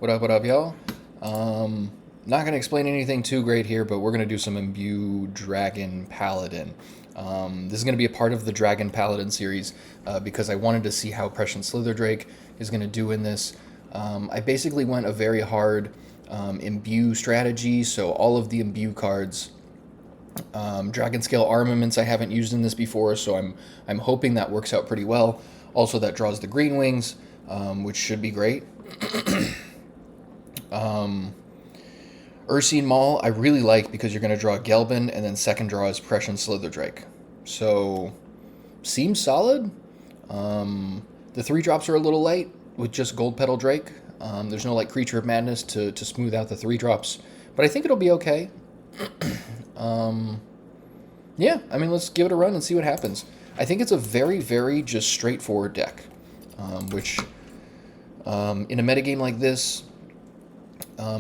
What up, y'all? Not going to explain anything too great here, but we're going to do some Imbue Dragon Paladin. This is going to be a part of the Dragon Paladin series because I wanted to see how Prescient Slitherdrake is going to do in this. I basically went a very hard Imbue strategy, so all of the Imbue cards, Dragon Scale Armaments I haven't used in this before, so I'm hoping that works out pretty well. Also, that draws the green wings, which should be great. Ursine Maul I really like because you're going to draw Gelbin, and then second draw is Prescient Slitherdrake. So, seems solid. The 3-drops are a little light with just Gold Petal Drake. There's no like Creature of Madness to smooth out the 3-drops, but I think it'll be okay. Yeah, I mean, let's give it a run and see what happens. I think it's a very, very just straightforward deck, which in a metagame like this,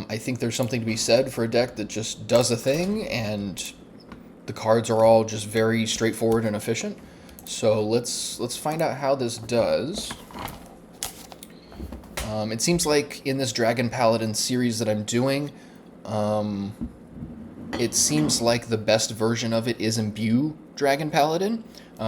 I think there's something to be said for a deck that just does a thing, and the cards are all just very straightforward and efficient. So let's find out how this does. It seems like in this Dragon Paladin series that I'm doing, it seems like the best version of it is Imbue Dragon Paladin,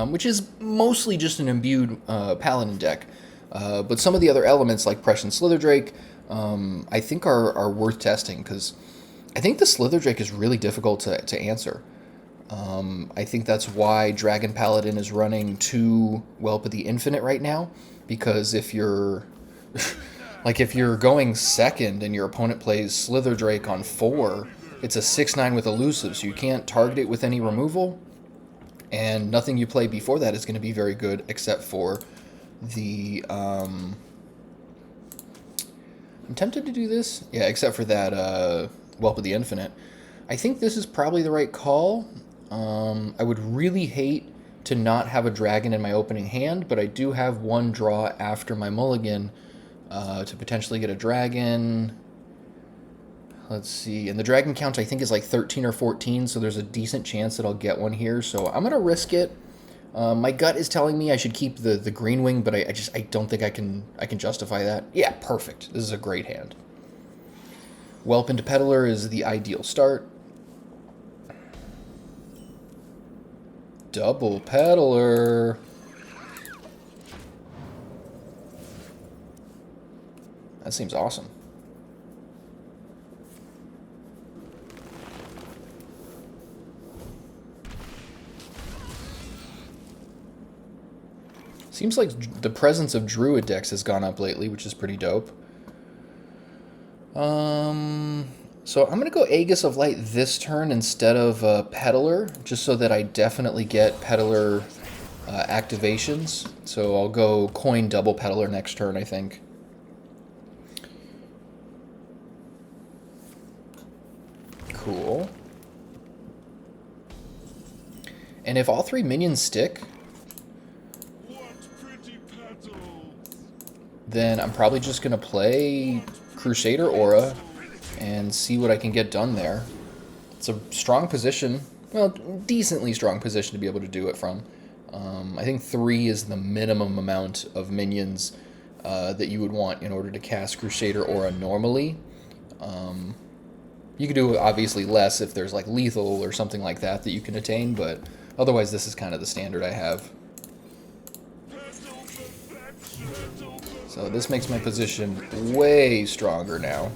which is mostly just an imbued Paladin deck. But some of the other elements, like Prescient Slitherdrake, I think are worth testing, because I think the Slitherdrake is really difficult to answer. I think that's why Dragon Paladin is running 2 Whelp of the Infinite right now, because if you're like if you're going second and your opponent plays Slitherdrake on 4, it's a 6/9 with elusive, so you can't target it with any removal, and nothing you play before that is going to be very good except for the I'm tempted to do this. Yeah, except for that Whelp of the Infinite. I think this is probably the right call. I would really hate to not have a dragon in my opening hand, but I do have 1 draw after my mulligan to potentially get a dragon. Let's see. And the dragon count I think is like 13 or 14, so there's a decent chance that I'll get one here. So I'm going to risk it. My gut is telling me I should keep the green wing, but I don't think I can justify that. Yeah, perfect. This is a great hand. Whelp into Peddler is the ideal start. Double Peddler. That seems awesome. Seems like the presence of Druid decks has gone up lately, which is pretty dope. So I'm going to go Aegis of Light this turn instead of Peddler, just so that I definitely get Peddler activations. So I'll go coin double Peddler next turn, I think. Cool. And if all 3 minions stick, then I'm probably just going to play Crusader Aura and see what I can get done there. It's a strong position, well, decently strong position to be able to do it from. I think 3 is the minimum amount of minions that you would want in order to cast Crusader Aura normally. You could do obviously less if there's like lethal or something like that you can attain, but otherwise this is kind of the standard I have. So this makes my position way stronger now.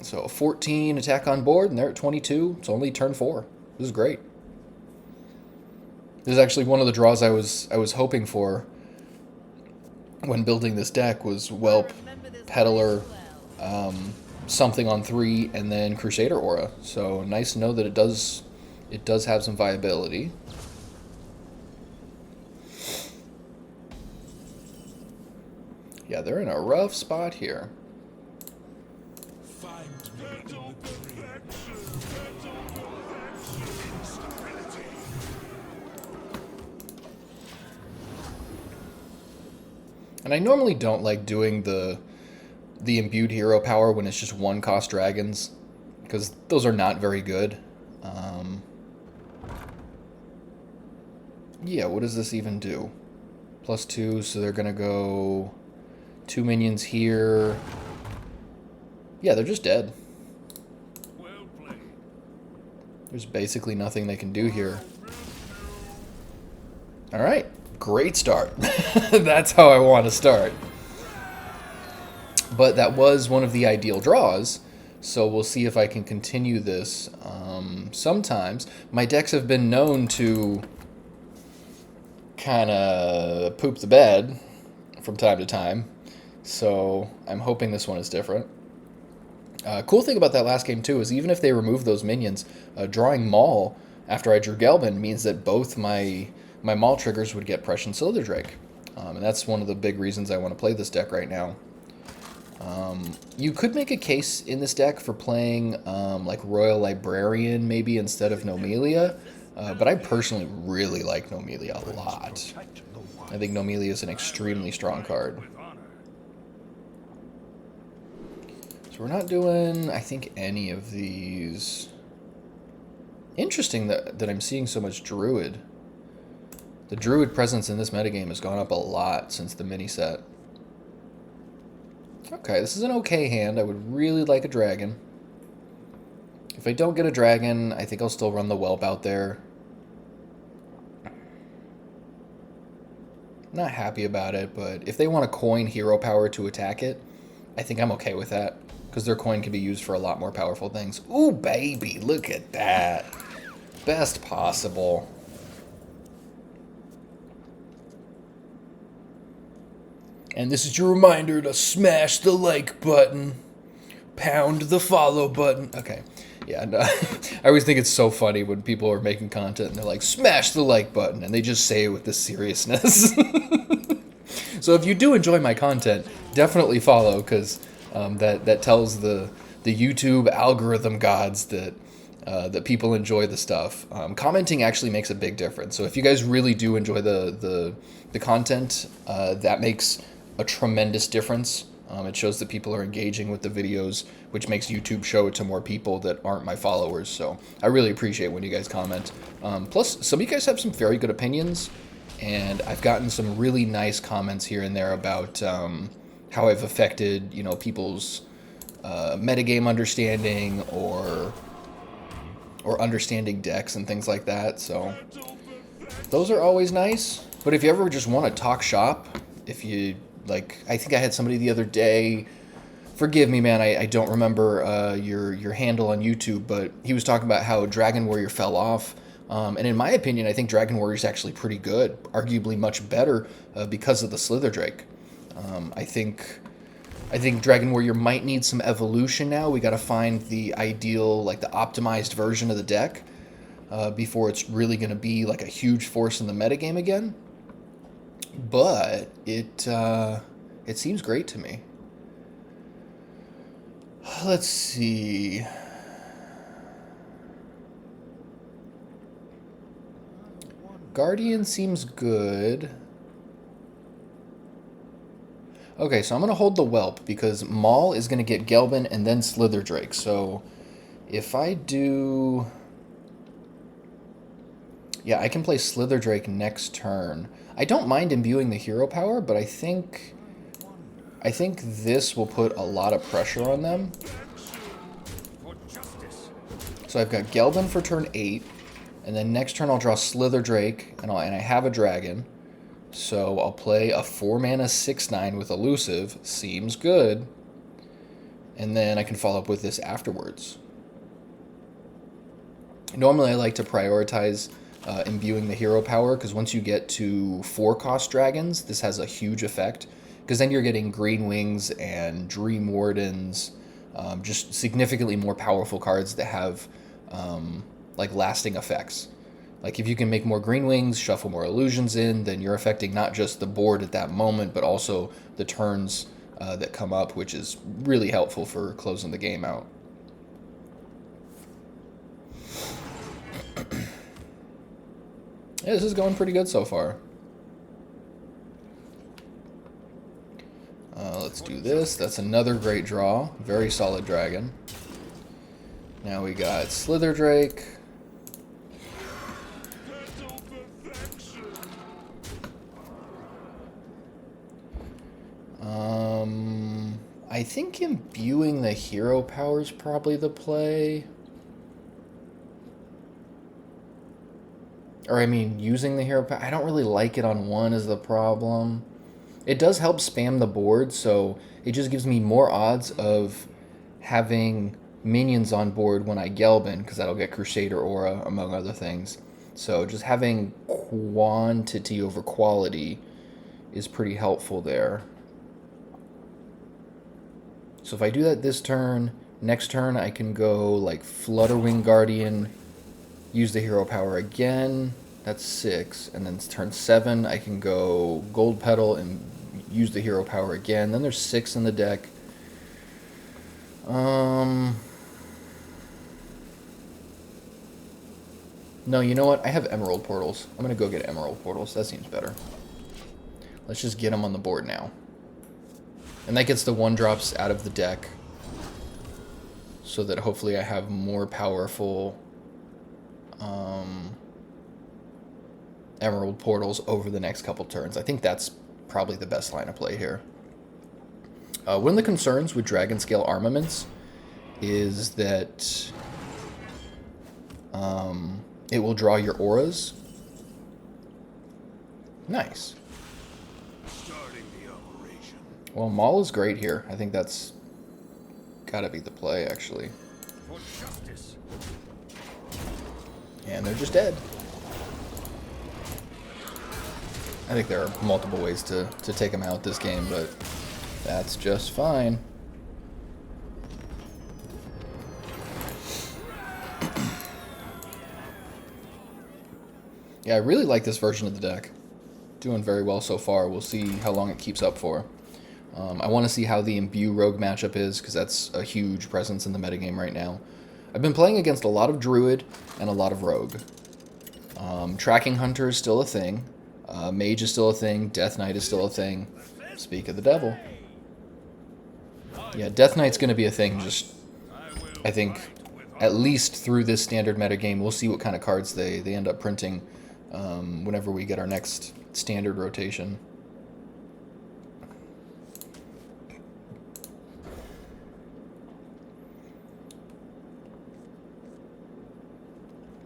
So 14 attack on board, and they're at 22. It's only turn 4. This is great. This is actually one of the draws I was hoping for when building this deck was Whelp, Peddler, something on 3, and then Crusader Aura. So nice to know that it does have some viability. Yeah, they're in a rough spot here. And I normally don't like doing the imbued hero power when it's just 1-cost dragons, because those are not very good. Yeah, what does this even do? +2, so they're going to go 2 minions here. Yeah, they're just dead. There's basically nothing they can do here. Alright, great start. That's how I want to start. But that was one of the ideal draws, so we'll see if I can continue this. Sometimes my decks have been known to kind of poop the bed from time to time, so I'm hoping this one is different. Cool thing about that last game too is even if they remove those minions, drawing Maul after I drew Gelbin means that both my Maul triggers would get Prussian Slither Drake, and that's one of the big reasons I want to play this deck right now. You could make a case in this deck for playing like Royal Librarian maybe instead of Nomelia, but I personally really like Nomelia a lot. I think Nomelia is an extremely strong card. So we're not doing, I think, any of these. Interesting that I'm seeing so much Druid. The Druid presence in this metagame has gone up a lot since the mini set. Okay, this is an okay hand. I would really like a dragon. If I don't get a dragon, I think I'll still run the Whelp out there. Not happy about it, but if they want to coin hero power to attack it, I think I'm okay with that, because their coin can be used for a lot more powerful things. Ooh, baby, look at that. Best possible. And this is your reminder to smash the like button, pound the follow button. Okay, yeah, no, I always think it's so funny when people are making content and they're like, smash the like button, and they just say it with this seriousness. So if you do enjoy my content, definitely follow, because that tells the YouTube algorithm gods that that people enjoy the stuff. Commenting actually makes a big difference. So if you guys really do enjoy the content, that makes a tremendous difference. It shows that people are engaging with the videos, which makes YouTube show it to more people that aren't my followers. So I really appreciate when you guys comment. Plus, some of you guys have some very good opinions, and I've gotten some really nice comments here and there about how I've affected, you know, people's metagame understanding or understanding decks and things like that. So those are always nice. But if you ever just want to talk shop, if you like, I think I had somebody the other day, forgive me, man, I don't remember your handle on YouTube, but he was talking about how Dragon Warrior fell off. And in my opinion, I think Dragon Warrior is actually pretty good, arguably much better because of the Slither Drake. I think Dragon Warrior might need some evolution now. We got to find the ideal, like the optimized version of the deck before it's really going to be like a huge force in the metagame again. But it seems great to me. Let's see. Guardian seems good. Okay, so I'm going to hold the Whelp because Maul is going to get Gelbin and then Slither Drake. So if I do... Yeah, I can play Slither Drake next turn. I don't mind imbuing the hero power, but I think this will put a lot of pressure on them. So I've got Gelbin for turn 8, and then next turn I'll draw Slither Drake, and I have a dragon. So I'll play a 4-mana 6/9 with Elusive. Seems good. And then I can follow up with this afterwards. Normally I like to prioritize imbuing the hero power, because once you get to 4-cost dragons, this has a huge effect, because then you're getting Green Wings and Dream Wardens, just significantly more powerful cards that have like lasting effects. Like if you can make more Green Wings, shuffle more illusions in, then you're affecting not just the board at that moment, but also the turns that come up, which is really helpful for closing the game out. Yeah, this is going pretty good so far. Let's do this. That's another great draw. Very solid dragon. Now we got Slither Drake. I think imbuing the hero power is probably the play. Or I mean, using the hero power. I don't really like it on one is the problem. It does help spam the board, so it just gives me more odds of having minions on board when I Gelbin, because that'll get Crusader Aura, among other things. So just having quantity over quality is pretty helpful there. So if I do that this turn, next turn I can go like Flutterwing Guardian, use the hero power again. That's 6. And then turn 7, I can go Gold Petal and use the hero power again. Then there's 6 in the deck. No, you know what? I have Emerald Portals. I'm going to go get Emerald Portals. That seems better. Let's just get them on the board now. And that gets the 1-drops out of the deck, so that hopefully I have more powerful Emerald Portals over the next couple turns. I think that's probably the best line of play here. One of the concerns with Dragon Scale armaments is that it will draw your auras. Nice. Well, Maul is great here. I think that's gotta be the play, actually. And they're just dead. I think there are multiple ways to take them out this game, but that's just fine. Yeah, I really like this version of the deck. Doing very well so far. We'll see how long it keeps up for. I want to see how the Imbue Rogue matchup is, because that's a huge presence in the metagame right now. I've been playing against a lot of Druid and a lot of Rogue. Tracking Hunter is still a thing. Mage is still a thing. Death Knight is still a thing. Speak of the devil. Yeah, Death Knight's going to be a thing, just, I think, at least through this standard metagame. We'll see what kind of cards they end up printing whenever we get our next standard rotation.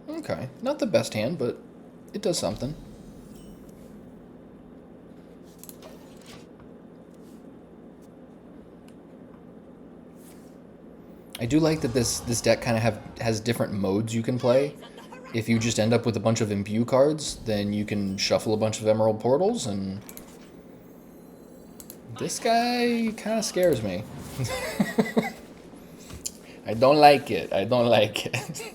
Okay, not the best hand, but it does something. I do like that this deck kind of has different modes you can play. If you just end up with a bunch of Imbue cards, then you can shuffle a bunch of Emerald Portals, and this guy kind of scares me. I don't like it. I don't like it.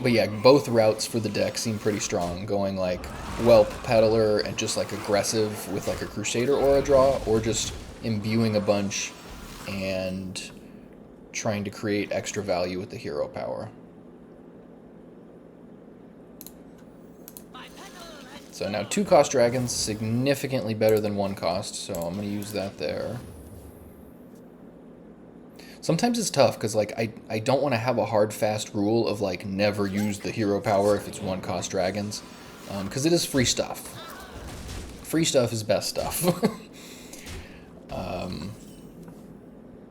But yeah, both routes for the deck seem pretty strong, going like Whelp, Peddler, and just like aggressive with like a Crusader Aura draw, or just imbuing a bunch and trying to create extra value with the hero power. So now 2-cost dragons, significantly better than 1-cost, so I'm going to use that there. Sometimes it's tough, because like I don't want to have a hard, fast rule of like never use the hero power if it's 1-cost dragons, because it is free stuff. Free stuff is best stuff.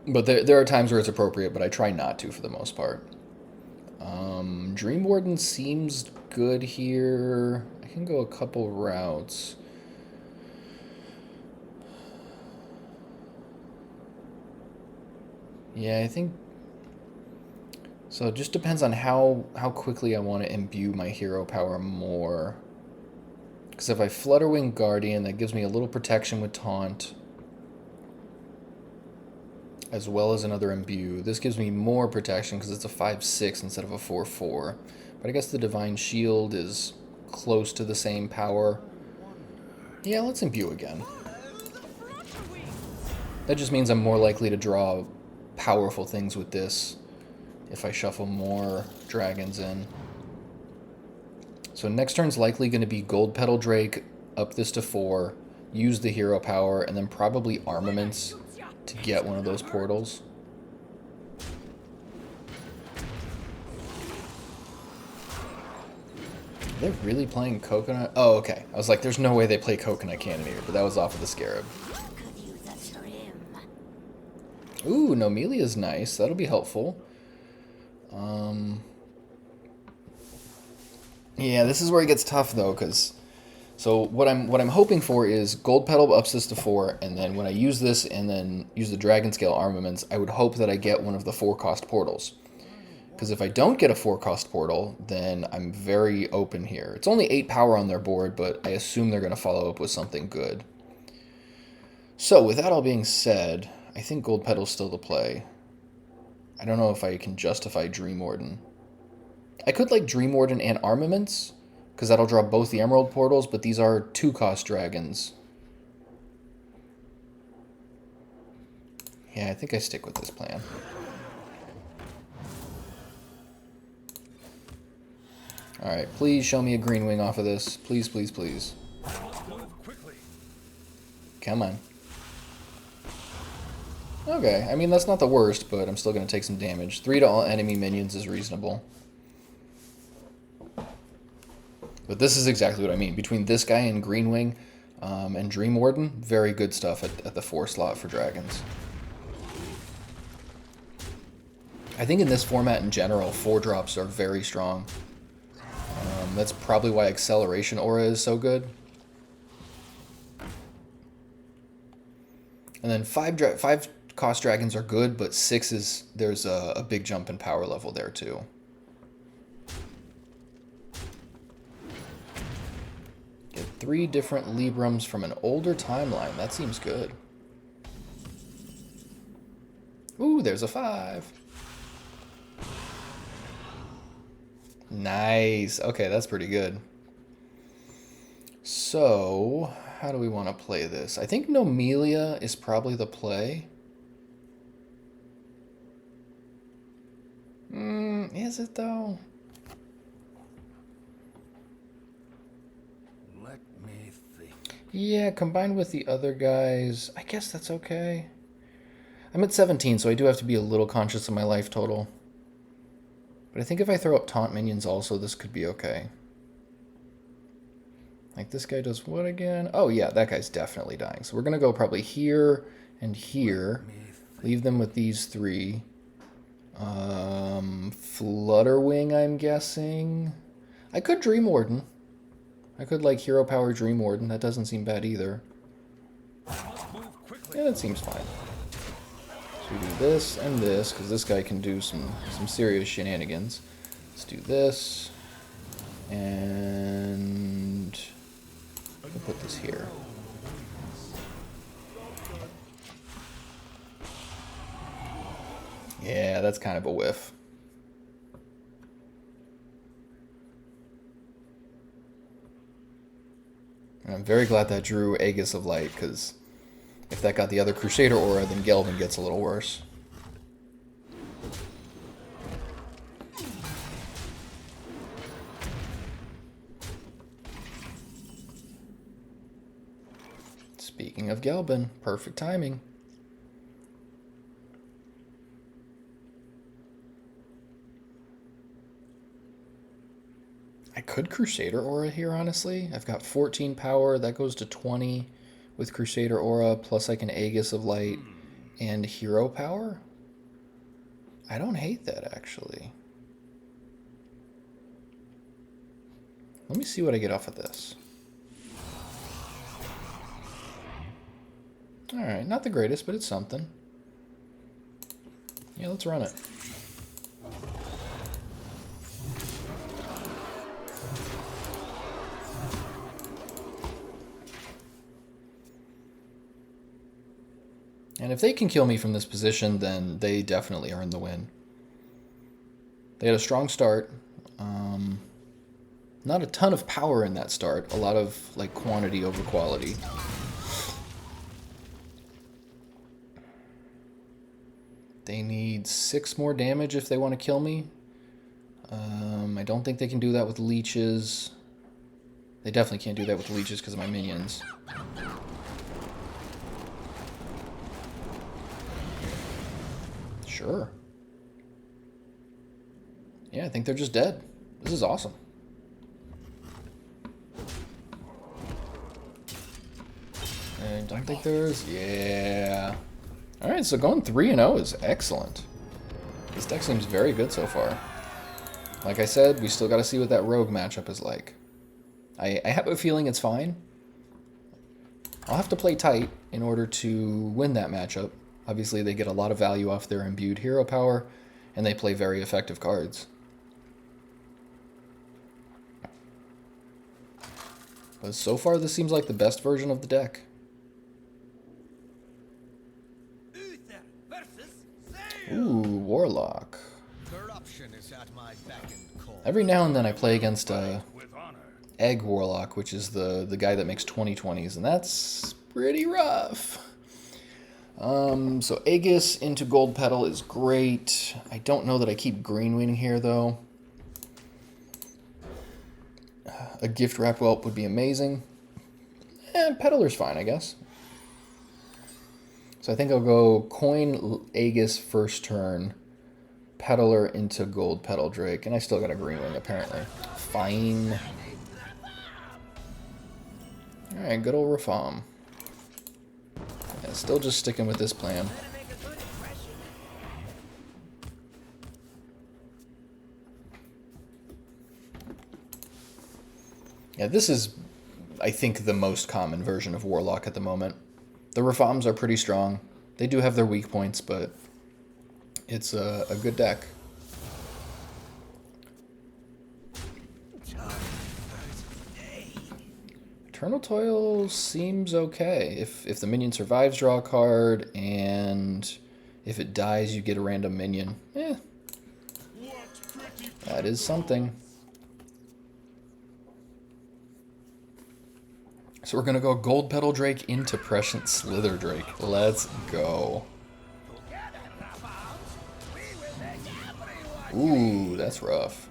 But there are times where it's appropriate, but I try not to for the most part. Dream Warden seems good here. I can go a couple routes. Yeah, I think... So it just depends on how quickly I want to imbue my hero power more. Because if I Flutterwing Guardian, that gives me a little protection with Taunt, as well as another Imbue. This gives me more protection because it's a 5/6 instead of a 4/4. But I guess the Divine Shield is close to the same power. Yeah, let's Imbue again. That just means I'm more likely to draw powerful things with this if I shuffle more dragons in. So next turn's likely going to be Gold Petal Drake, up this to 4, use the hero power, and then probably Armaments to get one of those portals. They're really playing Coconut? Oh, okay. I was like, there's no way they play Coconut Cannoneer, but that was off of the Scarab. Ooh, Nomelia's nice. That'll be helpful. Yeah, this is where it gets tough though, because so what I'm hoping for is Gold Petal ups this to 4, and then when I use this and then use the Dragon Scale armaments, I would hope that I get one of the 4-cost portals. Because if I don't get a 4-cost portal, then I'm very open here. It's only 8 power on their board, but I assume they're going to follow up with something good. So with that all being said, I think Gold Petal's still the play. I don't know if I can justify Dream Warden. I could like Dream Warden and Armaments, because that'll draw both the Emerald portals, but these are 2-cost dragons. Yeah, I think I stick with this plan. Alright, please show me a green wing off of this. Please, please, please. Come on. Okay, I mean, that's not the worst, but I'm still going to take some damage. 3 to all enemy minions is reasonable. But this is exactly what I mean. Between this guy and Green Wing and Dream Warden, very good stuff at the 4 slot for dragons. I think in this format in general, 4-drops are very strong. That's probably why Acceleration Aura is so good. And then 5-cost dragons are good, but 6 is, there's a big jump in power level there too. Get 3 different Librams from an older timeline. That seems good. Ooh, there's a 5. Nice. Okay, that's pretty good. So, how do we want to play this? I think Nomelia is probably the play. Is it though? Let me think. Yeah, combined with the other guys, I guess that's okay. I'm at 17, so I do have to be a little conscious of my life total. But I think if I throw up taunt minions also, this could be okay. Like, this guy does what again? Oh, yeah, that guy's definitely dying. So we're going to go probably here and here. Leave them with these 3. Flutterwing, I'm guessing. I could Dream Warden. I could, like, Hero Power Dream Warden. That doesn't seem bad either. Yeah, that seems fine. So we do this and this, because this guy can do some serious shenanigans. Let's do this. And we'll put this here. Yeah, that's kind of a whiff. And I'm very glad that drew Aegis of Light, because if that got the other Crusader aura, then Gelbin gets a little worse. Speaking of Gelbin, perfect timing. I could Crusader Aura here, honestly. I've got 14 power. That goes to 20 with Crusader Aura, plus I can Aegis of Light and Hero Power. I don't hate that, actually. Let me see what I get off of this. Alright, not the greatest, but it's something. Yeah, let's run it. And if they can kill me from this position, then they definitely earn the win. They had a strong start. Not a ton of power in that start. A lot of like quantity over quality. They need 6 more damage if they want to kill me. I don't think they can do that with leeches. They definitely can't do that with leeches because of my minions. Sure. Yeah, I think they're just dead. This is awesome. I don't think there's... Yeah. Alright, so going 3-0 is excellent. This deck seems very good so far. Like I said, we still got to see what that rogue matchup is like. I have a feeling it's fine. I'll have to play tight in order to win that matchup. Obviously, they get a lot of value off their imbued hero power, and they play very effective cards. But so far, this seems like the best version of the deck. Ooh, Warlock. Every now and then I play against Egg Warlock, which is the guy that makes 20/20s, and that's pretty rough. So Aegis into Gold Petal is great. I don't know that I keep Green Wing here, though. A Gift Wrap Whelp would be amazing. Peddler's fine, I guess. So I think I'll go coin Aegis first turn, Peddler into Gold Petal Drake, and I still got a Green Wing, apparently. Fine. Alright, good old Rafam. Yeah, still just sticking with this plan. Yeah, this is, I think, the most common version of Warlock at the moment. The Rafams are pretty strong. They do have their weak points, but it's a good deck. Eternal Toil seems okay. If the minion survives, draw a card, and if it dies, you get a random minion. That is something. So we're going to go Gold Petal Drake into Prescient Slither Drake. Let's go. Ooh, that's rough.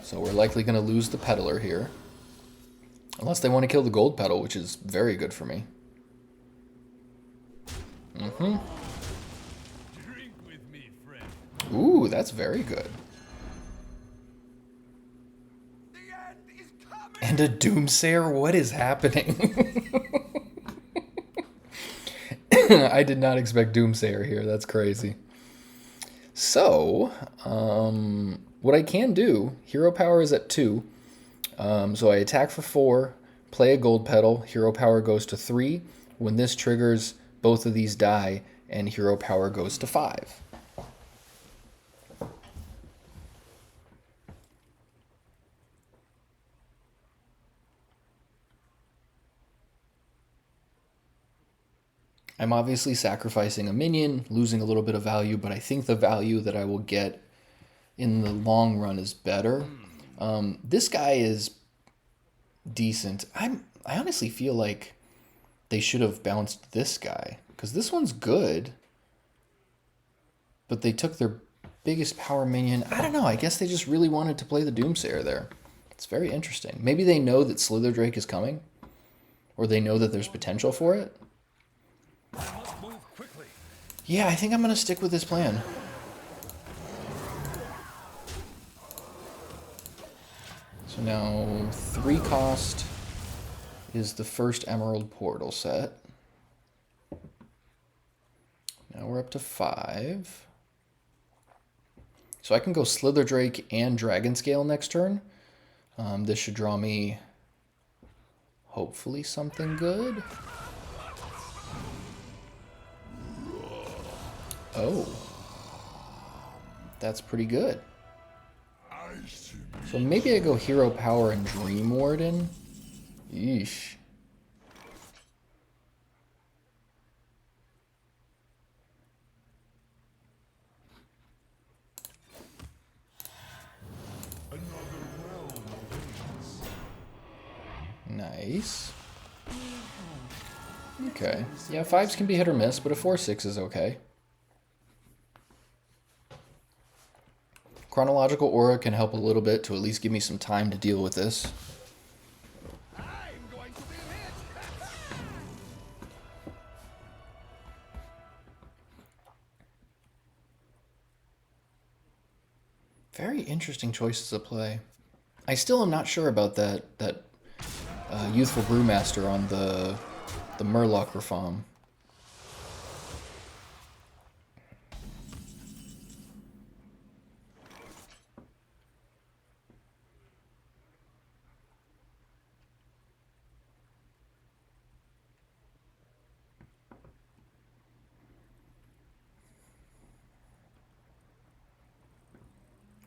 So we're likely going to lose the Peddler here. Unless they want to kill the Gold Petal, which is very good for me. Ooh, that's very good. And a Doomsayer? What is happening? I did not expect Doomsayer here. That's crazy. So, what I can do, hero power is at 2. So I attack for 4, play a Gold Petal, hero power goes to 3. When this triggers, both of these die, and hero power goes to 5. I'm obviously sacrificing a minion, losing a little bit of value, but I think the value that I will get in the long run is better. This guy is decent. I honestly feel like they should have bounced this guy, because this one's good, but they took their biggest power minion. I don't know. I guess they just really wanted to play the Doomsayer there. It's very interesting. Maybe they know that Slither Drake is coming, or they know that there's potential for it. Yeah, I think I'm going to stick with this plan. So now 3 cost is the first Emerald Portal set. Now we're up to 5. So I can go Slither Drake and Dragon Scale next turn. This should draw me hopefully something good. Oh, that's pretty good. So maybe I go Hero Power and Dream Warden. Yeesh. Nice. Okay. Yeah, 5s can be hit or miss, but a 4/6 is okay. Chronological Aura can help a little bit to at least give me some time to deal with this. Very interesting choices to play. I still am not sure about that Youthful Brewmaster on the Murloc Rafam.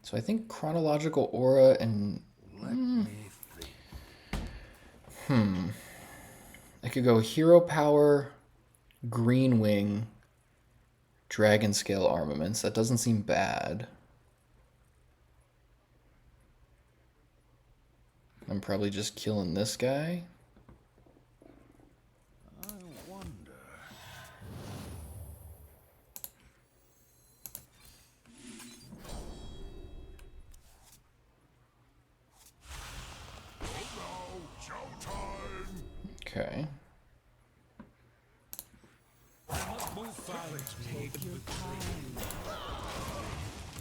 So I think Chronological Aura and... I could go Hero Power, Green Wing, Dragon Scale Armaments. That doesn't seem bad. I'm probably just killing this guy. I wonder. Okay.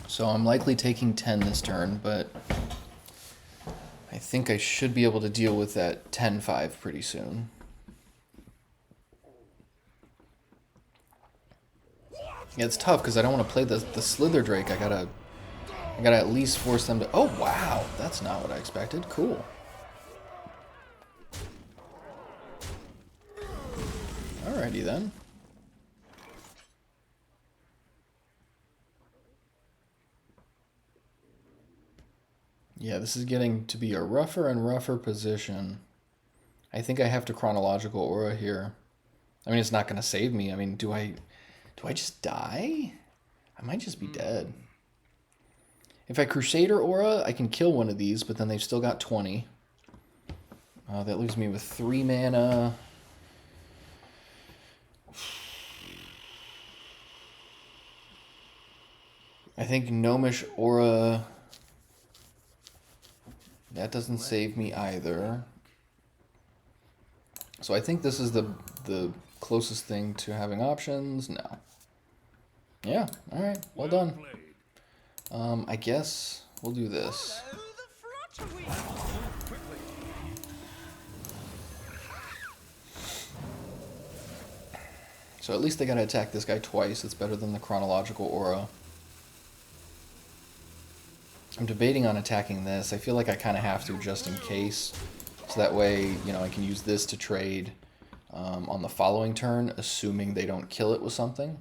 So I'm likely taking 10 this turn, but I think I should be able to deal with that 10-5 pretty soon. Yeah, it's tough because I don't want to play the Slither Drake. I gotta at least force them to... Oh, wow. That's not what I expected. Cool. Alrighty then. Yeah, this is getting to be a rougher and rougher position. I think I have to Chronological Aura here. I mean, it's not going to save me. I mean, do I just die? I might just be dead. If I Crusader Aura, I can kill one of these, but then they've still got 20. That leaves me with 3 mana. I think Gnomish Aura... That doesn't save me either. So I think this is the closest thing to having options. No. Yeah, alright, well done. I guess we'll do this. So at least they gotta attack this guy twice. It's better than the Chronological Aura. I'm debating on attacking this. I feel like I kind of have to just in case. So that way, you know, I can use this to trade on the following turn, assuming they don't kill it with something.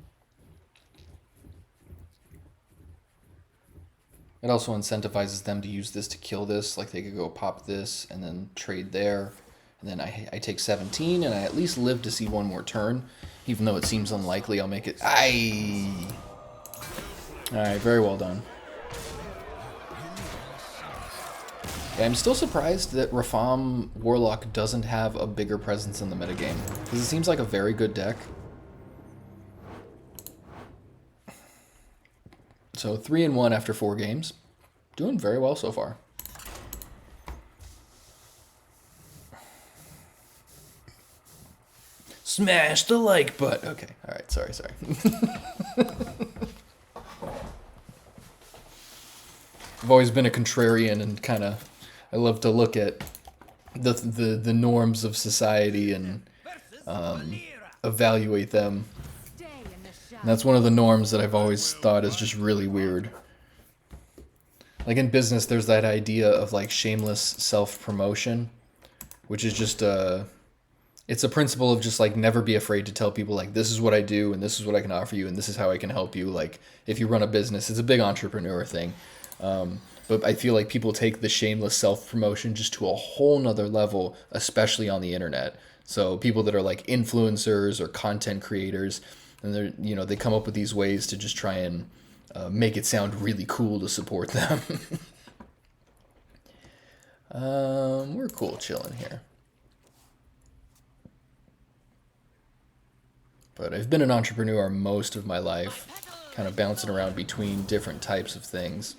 It also incentivizes them to use this to kill this. Like they could go pop this and then trade there. And then I take 17 and I at least live to see one more turn. Even though it seems unlikely I'll make it. Aye! Alright, very well done. Yeah, I'm still surprised that Rafam Warlock doesn't have a bigger presence in the metagame, because it seems like a very good deck. So 3-1 after 4 games. Doing very well so far. Smash the like button. Okay, alright, sorry. I've always been a contrarian and kind of... I love to look at the norms of society and evaluate them. And that's one of the norms that I've always thought is just really weird. Like in business, there's that idea of like shameless self-promotion, which is just it's a principle of just like never be afraid to tell people like this is what I do and this is what I can offer you and this is how I can help you. Like if you run a business, it's a big entrepreneur thing. But I feel like people take the shameless self-promotion just to a whole nother level, especially on the internet. So people that are like influencers or content creators, and they're, you know, they come up with these ways to just try and make it sound really cool to support them. We're cool chilling here. But I've been an entrepreneur most of my life, kind of bouncing around between different types of things.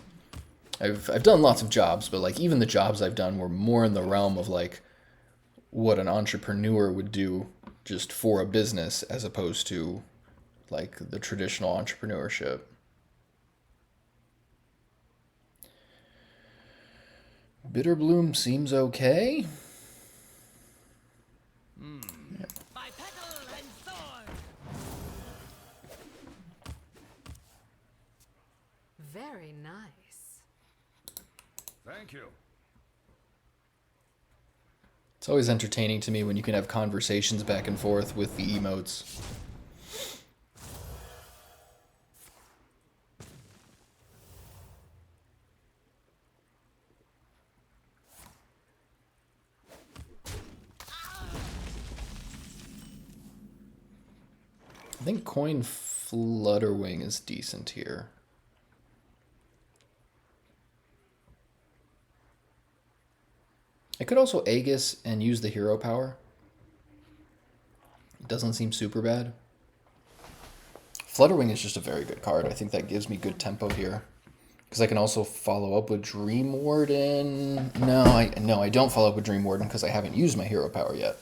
I've done lots of jobs, but like even the jobs I've done were more in the realm of like what an entrepreneur would do just for a business as opposed to like the traditional entrepreneurship. Bitterbloom seems okay. Yeah. By petal and sword. Very nice. Thank you. It's always entertaining to me when you can have conversations back and forth with the emotes. I think Coin Flutterwing is decent here. I could also Aegis and use the hero power. It doesn't seem super bad. Flutterwing is just a very good card. I think that gives me good tempo here. Because I can also follow up with Dream Warden. No, I don't follow up with Dream Warden because I haven't used my hero power yet.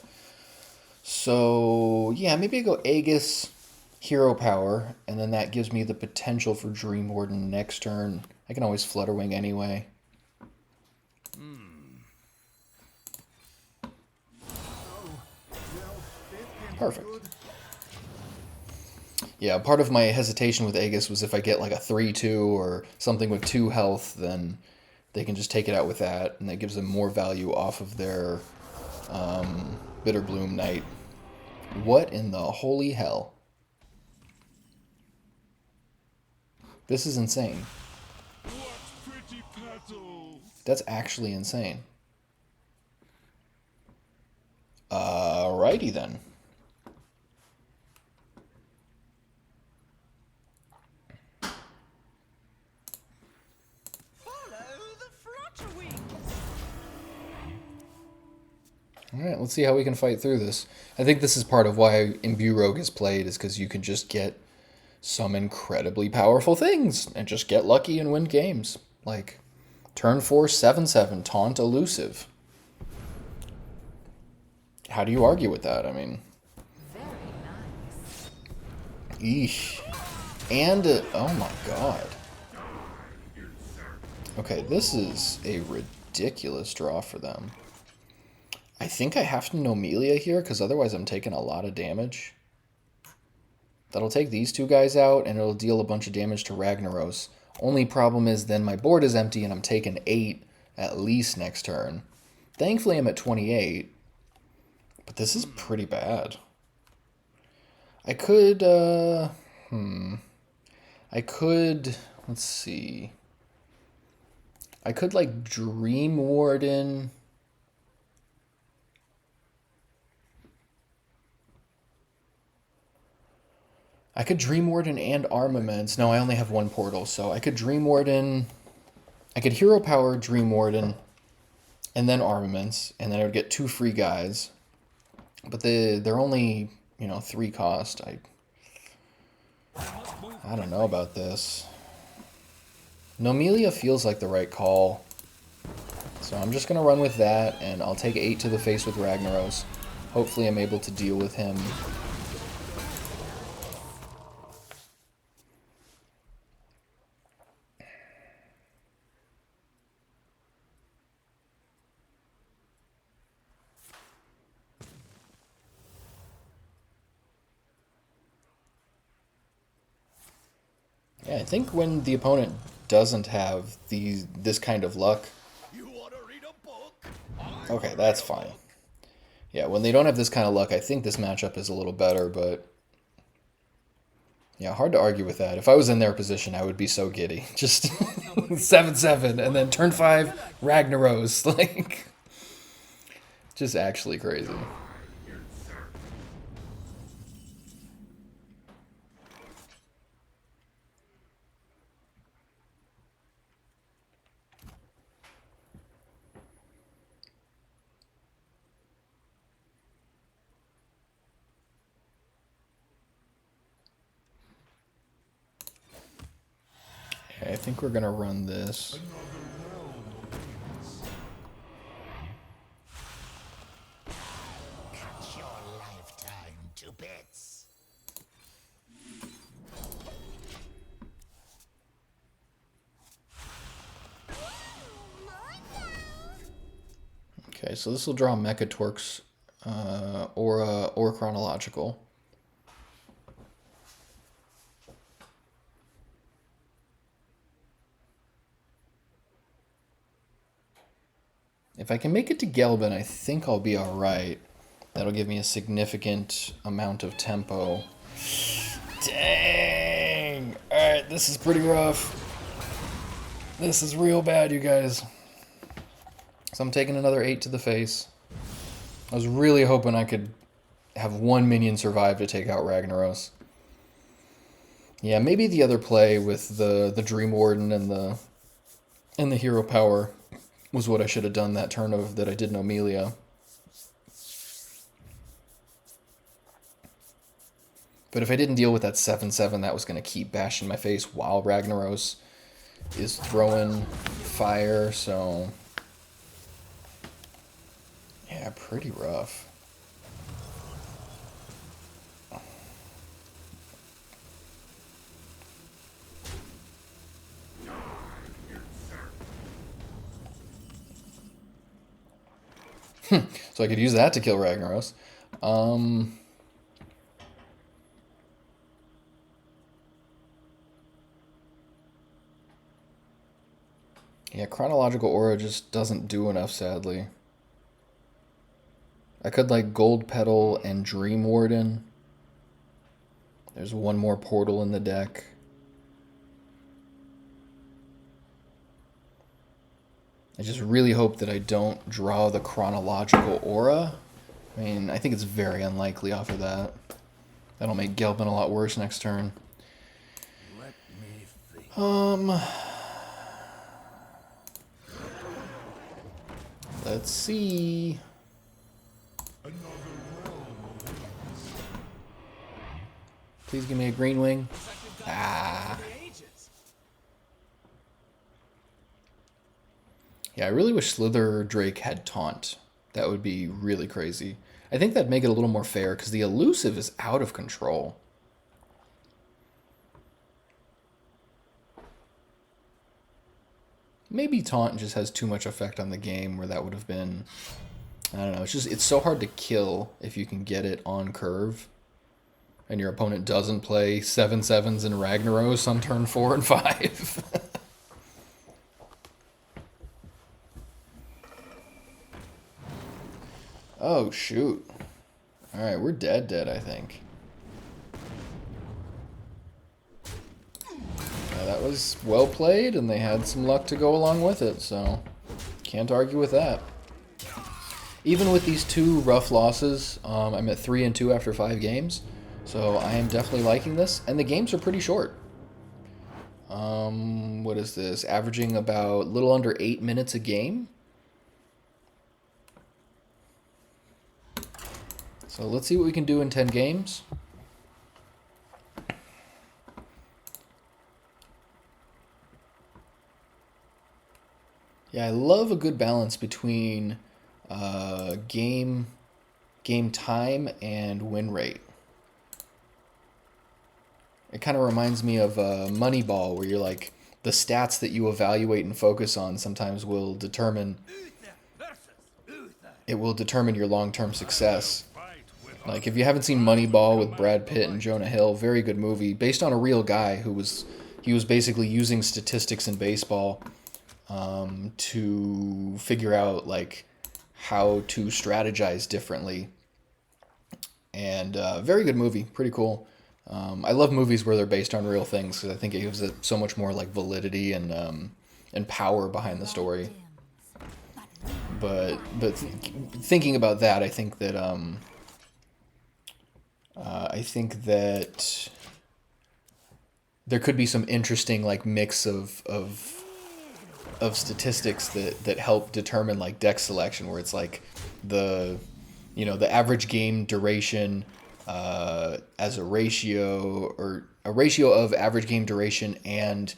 So, yeah, maybe I go Aegis, hero power, and then that gives me the potential for Dream Warden next turn. I can always Flutterwing anyway. Perfect. Yeah, part of my hesitation with Aegis was if I get like a 3-2 or something with 2 health, then they can just take it out with that, and that gives them more value off of their Bitterbloom Knight. What in the holy hell? This is insane. What pretty petals. That's actually insane. Alrighty then. Alright, let's see how we can fight through this. I think this is part of why Imbue Rogue is played, is because you can just get some incredibly powerful things and just get lucky and win games. Like, turn 4, 7/7, taunt elusive. How do you argue with that? I mean... Very nice. Eesh. And, oh my god. Okay, this is a ridiculous draw for them. I think I have to Nomelia here, because otherwise I'm taking a lot of damage. That'll take these two guys out, and it'll deal a bunch of damage to Ragnaros. Only problem is then my board is empty, and I'm taking 8 at least next turn. Thankfully I'm at 28, but this is pretty bad. I could, let's see. I could, like, Dream Warden... I could Dream Warden and Armaments. No, I only have one portal, so I could Dream Warden... I could Hero Power, Dream Warden, and then Armaments, and then I would get 2 free guys. But they're only, 3 cost. I don't know about this. Nomelia feels like the right call. So I'm just going to run with that, and I'll take 8 to the face with Ragnaros. Hopefully I'm able to deal with him. Yeah, I think when the opponent doesn't have this kind of luck... You want to read a book? Okay, that's fine. Yeah, when they don't have this kind of luck, I think this matchup is a little better, but... Yeah, hard to argue with that. If I was in their position, I would be so giddy. Just 7/7, and then turn 5, Ragnaros. Like, just actually crazy. Okay, I think we're gonna run this. Cut your lifetime to bits. Okay, so this will draw Mechatorx Aura or Chronological. If I can make it to Gelbin, I think I'll be alright. That'll give me a significant amount of tempo. Dang! Alright, this is pretty rough. This is real bad, you guys. So I'm taking another 8 to the face. I was really hoping I could have one minion survive to take out Ragnaros. Yeah, maybe the other play with the Dream Warden and the hero power was what I should have done that turn of that I did in Amelia. But if I didn't deal with that 7/7, that was going to keep bashing my face while Ragnaros is throwing fire, so yeah, pretty rough. So I could use that to kill Ragnaros. Yeah, Chronological Aura just doesn't do enough, sadly. I could like Gold Petal and Dream Warden. There's one more portal in the deck. I just really hope that I don't draw the Chronological Aura. I mean, I think it's very unlikely off of that. That'll make Gelbin a lot worse next turn. Let me think. Let's see. Please give me a green wing. Ah. Yeah, I really wish Slither Drake had taunt. That would be really crazy. I think that'd make it a little more fair because the elusive is out of control. Maybe taunt just has too much effect on the game where that would have been, I don't know, it's so hard to kill if you can get it on curve. And your opponent doesn't play 7/7s in Ragnaros on turn 4 and 5. Oh, shoot. Alright, we're dead, I think. Yeah, that was well played, and they had some luck to go along with it, so can't argue with that. Even with these 2 rough losses, I'm at 3-2 after 5 games, so I am definitely liking this, and the games are pretty short. What is this? Averaging about a little under 8 minutes a game. So let's see what we can do in 10 games. Yeah, I love a good balance between game time and win rate. It kind of reminds me of Moneyball, where you're like, the stats that you evaluate and focus on sometimes will determine your long-term success. Like, if you haven't seen Moneyball with Brad Pitt and Jonah Hill, very good movie, based on a real guy who was basically using statistics in baseball to figure out, like, how to strategize differently. And very good movie, pretty cool. I love movies where they're based on real things, because I think it gives it so much more, like, validity and power behind the story. But thinking about that, I think that there could be some interesting, like, mix of statistics that help determine, like, deck selection, where it's like the average game duration as a ratio, or a ratio of average game duration and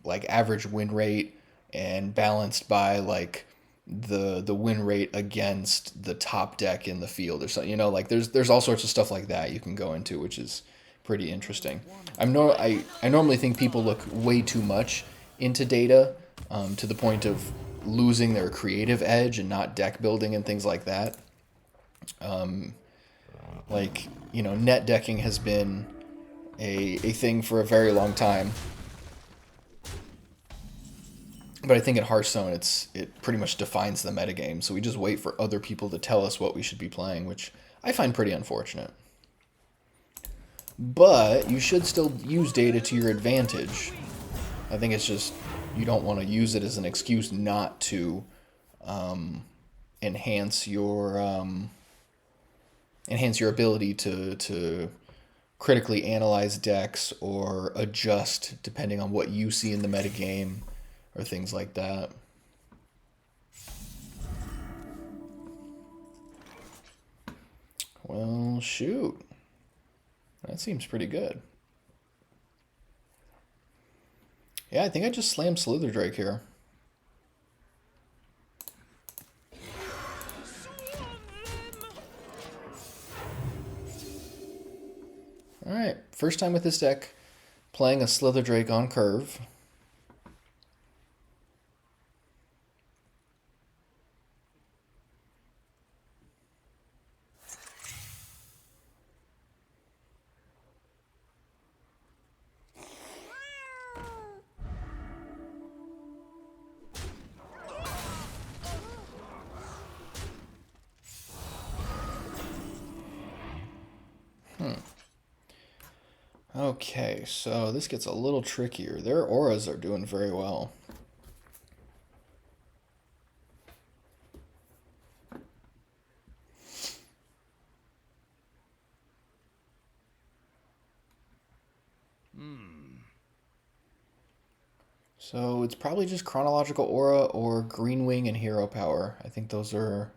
like average win rate, and balanced by like the win rate against the top deck in the field or something. Like there's all sorts of stuff like that you can go into, which is pretty interesting. I normally think people look way too much into data to the point of losing their creative edge and not deck building and things like that. Like, you know, net decking has been a thing for a very long time. But I think in Hearthstone, it pretty much defines the metagame, so we just wait for other people to tell us what we should be playing, which I find pretty unfortunate. But you should still use data to your advantage. I think it's just you don't want to use it as an excuse not to enhance your ability to critically analyze decks or adjust depending on what you see in the metagame or things like that. Well, shoot. That seems pretty good. Yeah, I think I just slammed Slither Drake here. Alright, first time with this deck, playing a Slither Drake on curve. Okay, so this gets a little trickier. Their auras are doing very well. So it's probably just Chronological Aura or Green Wing and Hero Power. I think those are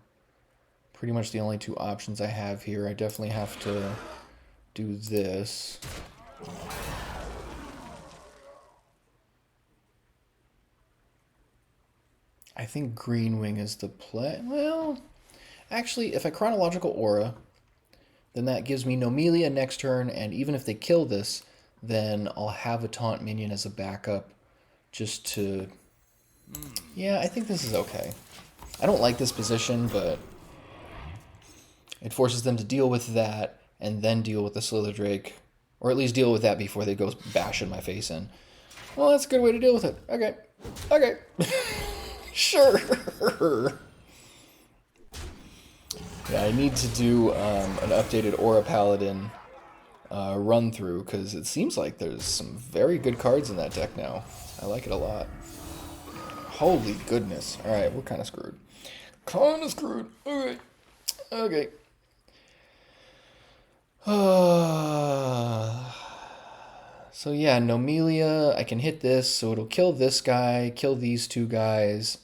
pretty much the only two options I have here. I definitely have to do this. I think Green Wing is the play. Well, actually, if I Chronological Aura, then that gives me Nomelia next turn, and even if they kill this, then I'll have a Taunt minion as a backup just to... Yeah, I think this is okay. I don't like this position, but it forces them to deal with that and then deal with the Slither Drake, or at least deal with that before they go bashing my face in. Well, that's a good way to deal with it. Okay. Okay. Sure. Yeah, I need to do an updated Aura Paladin run through, because it seems like there's some very good cards in that deck now. I like it a lot. Holy goodness. Alright, we're kind of screwed. Kind of screwed. Okay. Okay. So yeah, Nomelia, I can hit this, so it'll kill this guy, kill these two guys.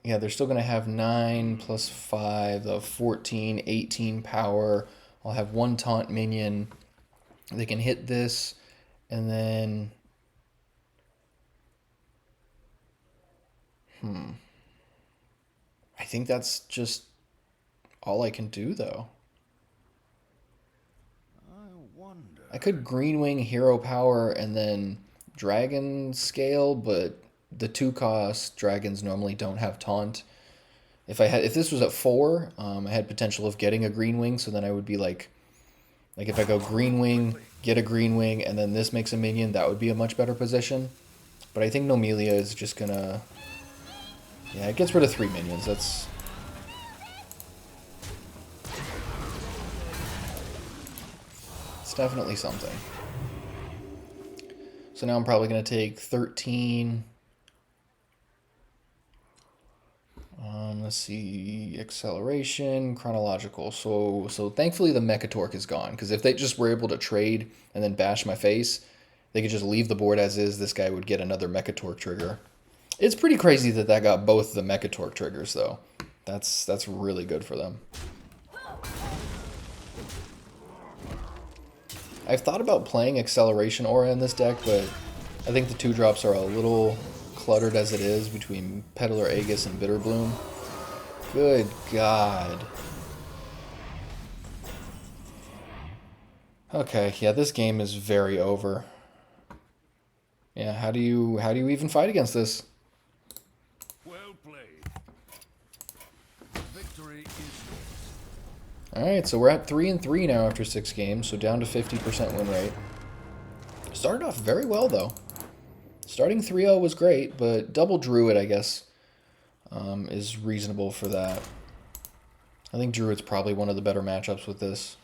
Yeah, they're still going to have 9 plus 5, 14, 18 power. I'll have one taunt minion. They can hit this, and then... I think that's just all I can do, though. I could Green Wing, Hero Power, and then Dragon Scale, but the 2-cost dragons normally don't have taunt. If this was at 4, I had potential of getting a Green Wing, so then I would be like if I go Green Wing, get a Green Wing, and then this makes a minion, that would be a much better position. But I think Nomelia is just gonna... Yeah, it gets rid of 3 minions. That's... It's definitely something. So now I'm probably going to take 13. Let's see, acceleration, chronological. So thankfully the Mechatorque is gone, because if they just were able to trade and then bash my face, they could just leave the board as is. This guy would get another Mechatorque trigger. It's pretty crazy that that got both the Mechatorque triggers, though. That's really good for them. I've thought about playing Acceleration Aura in this deck, but I think the 2-drops are a little cluttered as it is between Peddler Aegis and Bitterbloom. Good God. Okay, yeah, this game is very over. Yeah, how do you even fight against this? Well played. victory is yours. Alright, so we're at 3-3 now after 6 games, so down to 50% win rate. Started off very well, though. Starting 3-0 was great, but double Druid, I guess, is reasonable for that. I think Druid's probably one of the better matchups with this.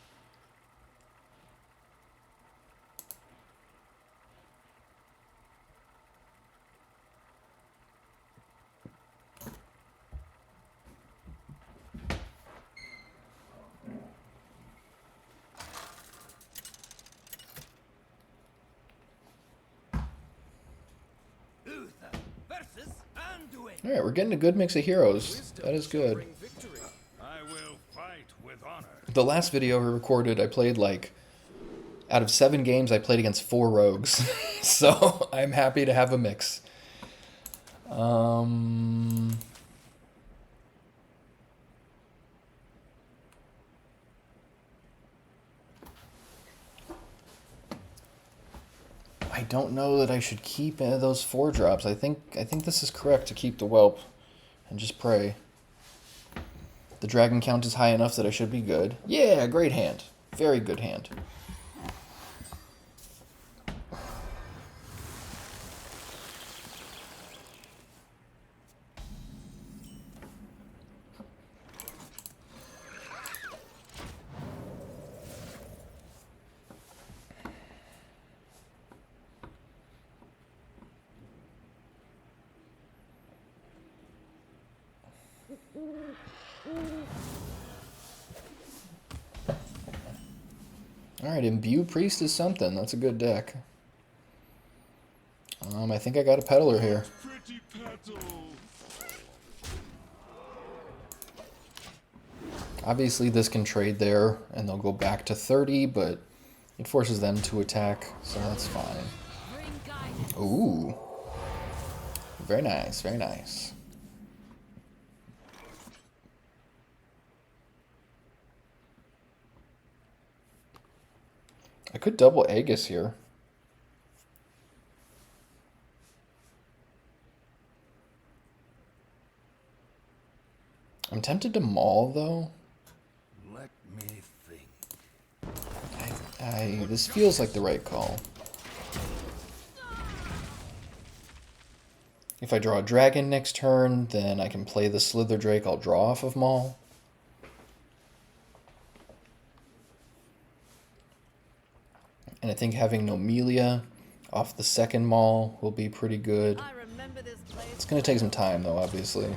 Alright, we're getting a good mix of heroes. That is good. I will fight with honor. The last video we recorded, I played like, out of 7 games, I played against 4 rogues. So I'm happy to have a mix. I don't know that I should keep those 4 drops. I think this is correct to keep the whelp and just pray. The dragon count is high enough that I should be good. Yeah, great hand. Very good hand. Alright, Imbue Priest is something. That's a good deck. I think I got a peddler here. Obviously this can trade there and they'll go back to 30, but it forces them to attack, so that's fine. Ooh. Very nice, very nice. I could double Aegis here. I'm tempted to maul though. Let me think. This feels like the right call. If I draw a dragon next turn, then I can play the Slither Drake I'll draw off of maul. And I think having Nomelia off the second maul will be pretty good. It's going to take some time though, obviously.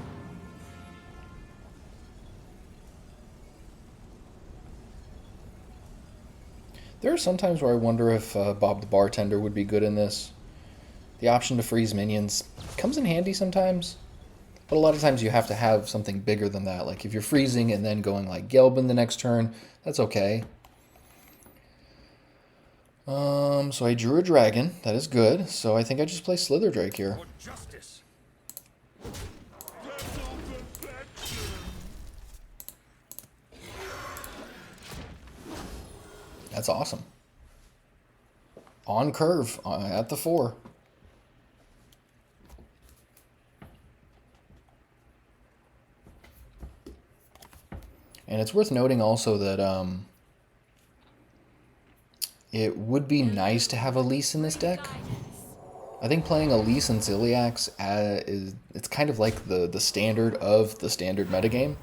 There are some times where I wonder if Bob the Bartender would be good in this. The option to freeze minions comes in handy sometimes, but a lot of times you have to have something bigger than that. Like if you're freezing and then going like Gelbin the next turn, that's okay. So I drew a dragon. That is good. So I think I just play Slither Drake here. For justice. That's awesome. On curve at the 4. And it's worth noting also that it would be nice to have Elise in this deck. I think playing Elise and Ziliax it's kind of like the standard of the standard metagame.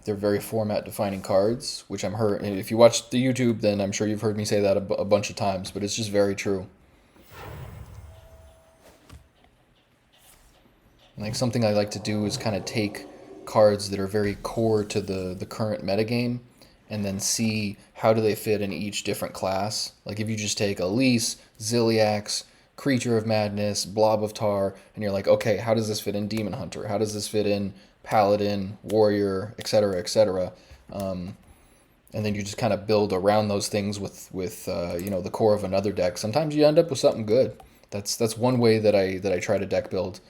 They're very format-defining cards, which if you watch the YouTube, then I'm sure you've heard me say that a bunch of times, but it's just very true. Like something I like to do is kind of take cards that are very core to the current metagame and then see how do they fit in each different class. Like if you just take Elise, Ziliax, Creature of Madness, Blob of Tar, and you're like, okay, how does this fit in Demon Hunter? How does this fit in Paladin, Warrior, etc., etc.? And then you just kind of build around those things with you know, the core of another deck. Sometimes you end up with something good. That's one way that I try to deck build.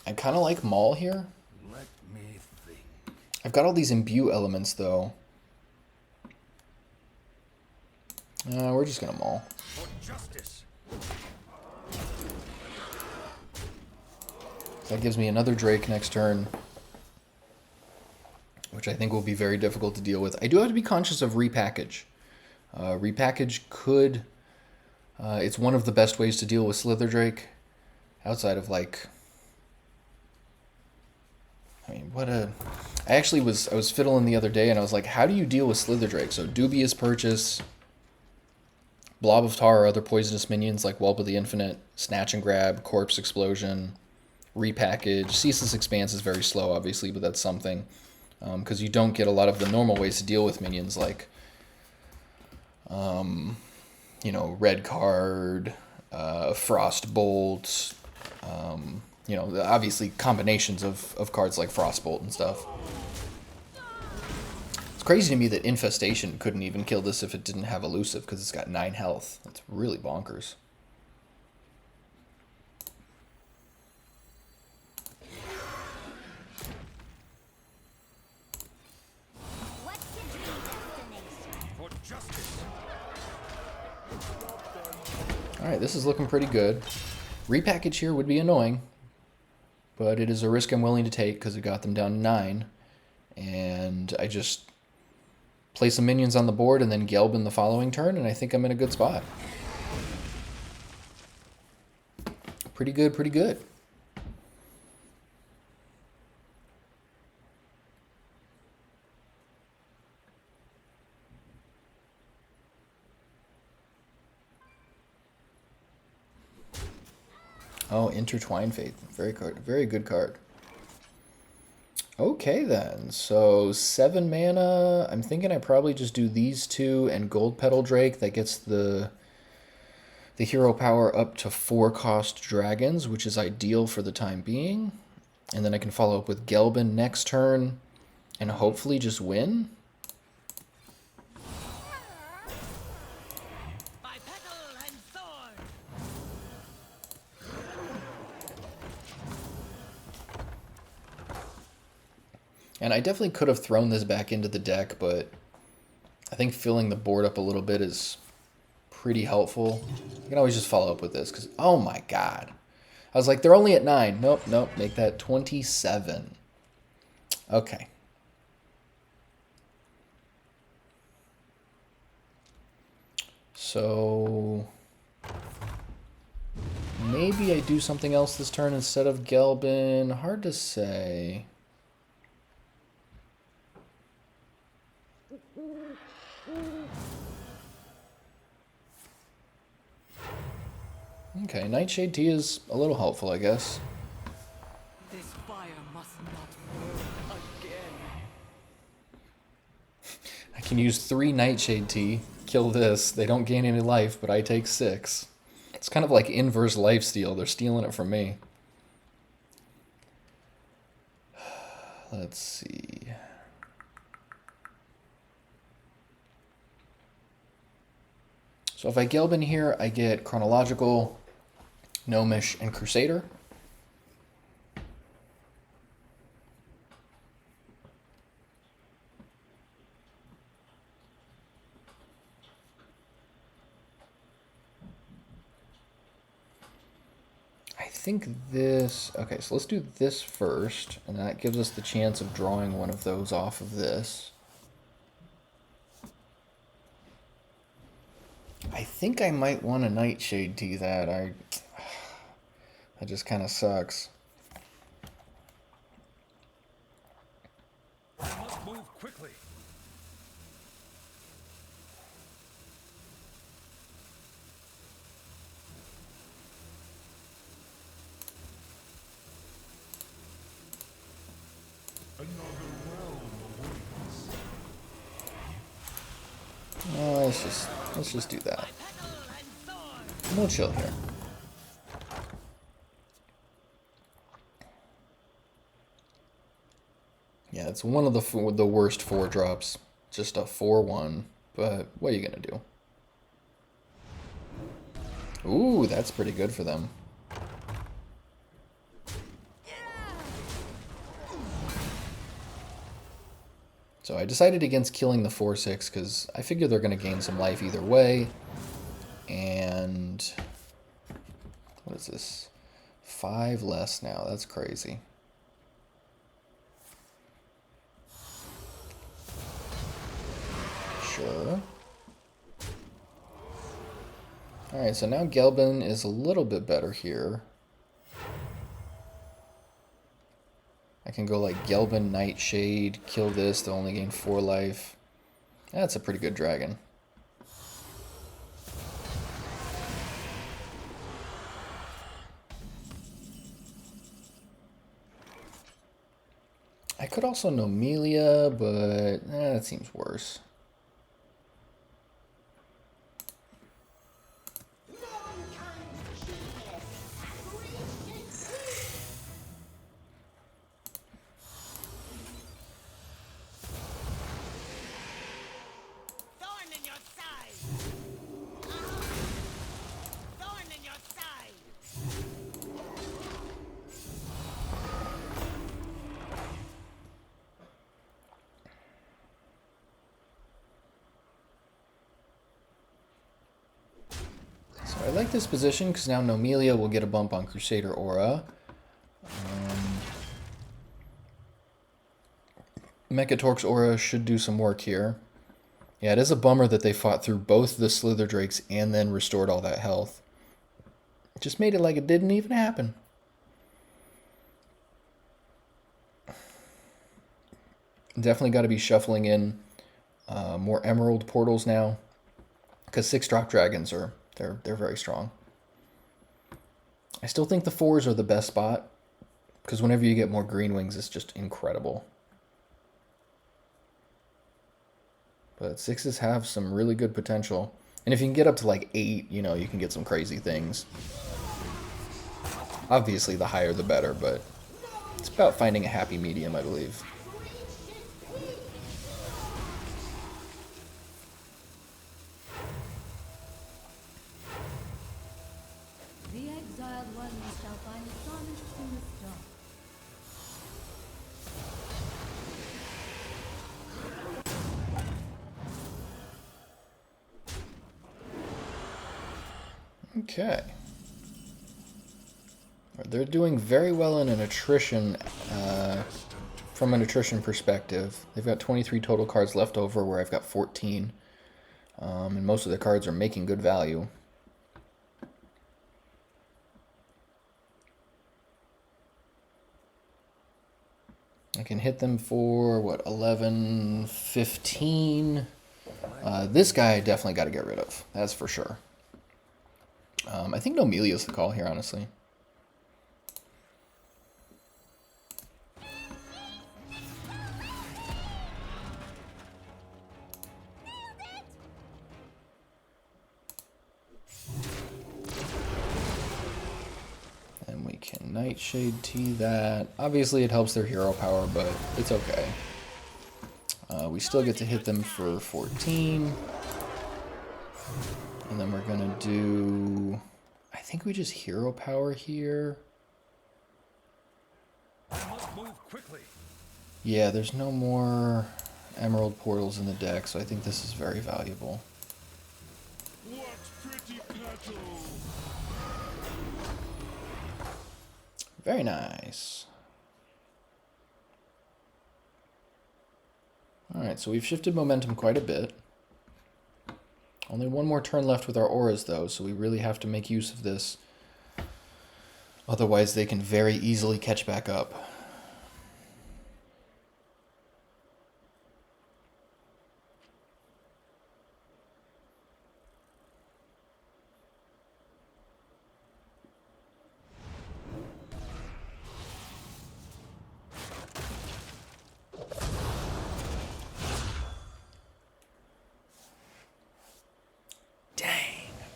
I kind of like Maul here. Let me think. I've got all these Imbue elements, though. We're just gonna maul. For justice. That gives me another Drake next turn, which I think will be very difficult to deal with. I do have to be conscious of repackage. Repackage could... it's one of the best ways to deal with Slither Drake, outside of like... I mean, what a... I was fiddling the other day and I was like, how do you deal with Slither Drake? So Dubious Purchase, Blob of Tar or other poisonous minions like Whelp of the Infinite, Snatch and Grab, Corpse Explosion, Repackage. Ceaseless Expanse is very slow, obviously, but that's something. Because you don't get a lot of the normal ways to deal with minions like, you know, Red Card, Frostbolt, you know, obviously combinations of cards like Frostbolt and stuff. It's crazy to me that Infestation couldn't even kill this if it didn't have Elusive, because it's got 9 health. That's really bonkers. For justice. Alright, this is looking pretty good. Repackage here would be annoying, but it is a risk I'm willing to take because it got them down to 9. And I just play some minions on the board and then Gelbin the following turn, and I think I'm in a good spot. Pretty good, pretty good. Oh, Intertwine Faith. Very good card. Okay then, so 7 mana. I'm thinking I probably just do these 2 and Gold Petal Drake. That gets the hero power up to 4-cost dragons, which is ideal for the time being. And then I can follow up with Gelbin next turn and hopefully just win. By petal and thorn. And I definitely could have thrown this back into the deck, but I think filling the board up a little bit is pretty helpful. You can always just follow up with this, because, oh my god. I was like, they're only at 9. Nope, nope, make that 27. Okay. So maybe I do something else this turn instead of Gelbin. Hard to say. Okay, Nightshade Tea is a little helpful, I guess. This fire must not burn again. I can use 3 Nightshade Tea, kill this. They don't gain any life, but I take 6. It's kind of like inverse lifesteal. They're stealing it from me. Let's see. So if I Gelbin here, I get Chronological, Gnomish, and Crusader. I think this... Okay, so let's do this first, and that gives us the chance of drawing one of those off of this. I think I might want to Nightshade Tea that. That just kind of sucks. I must move quickly. Let's just do that. By petal and thorn. We'll chill here. Yeah, it's one of the worst 4 drops. Just a 4/1, but what are you gonna do? Ooh, that's pretty good for them. So I decided against killing the 4/6 because I figure they're going to gain some life either way. And what is this? 5 less now. That's crazy. Sure. Alright, so now Gelbin is a little bit better here. I can go like Gelbin, Nightshade, kill this, they'll only gain 4 life. That's a pretty good dragon. I could also Nomelia, but that seems worse. Thorn in your side. Thorn in your side. So I like this position because now Nomelia will get a bump on Crusader Aura. Mechatork's Aura should do some work here. Yeah, it is a bummer that they fought through both the Slither Drakes and then restored all that health. It just made it like it didn't even happen. Definitely got to be shuffling in more Emerald portals now, because 6-drop dragons are they're very strong. I still think the 4s are the best spot, because whenever you get more green wings, it's just incredible. But 6s have some really good potential. And if you can get up to like 8, you know, you can get some crazy things. Obviously, the higher the better, but it's about finding a happy medium, I believe. The exiled ones shall find solace in the storm. Okay. They're doing very well in an attrition, from an attrition perspective. They've got 23 total cards left over, where I've got 14. And most of the cards are making good value. I can hit them for, what, 11, 15? This guy I definitely got to get rid of. That's for sure. I think Nomelia's the call here, honestly. And we can Nightshade Tea that. Obviously it helps their hero power, but it's okay. We still get to hit them for 14. And then we're gonna do, I think we just hero power here. I must move quickly. Yeah, there's no more emerald portals in the deck, so I think this is very valuable. What pretty petals! Very nice. Alright, so we've shifted momentum quite a bit. Only one more turn left with our auras, though, so we really have to make use of this. Otherwise, they can very easily catch back up.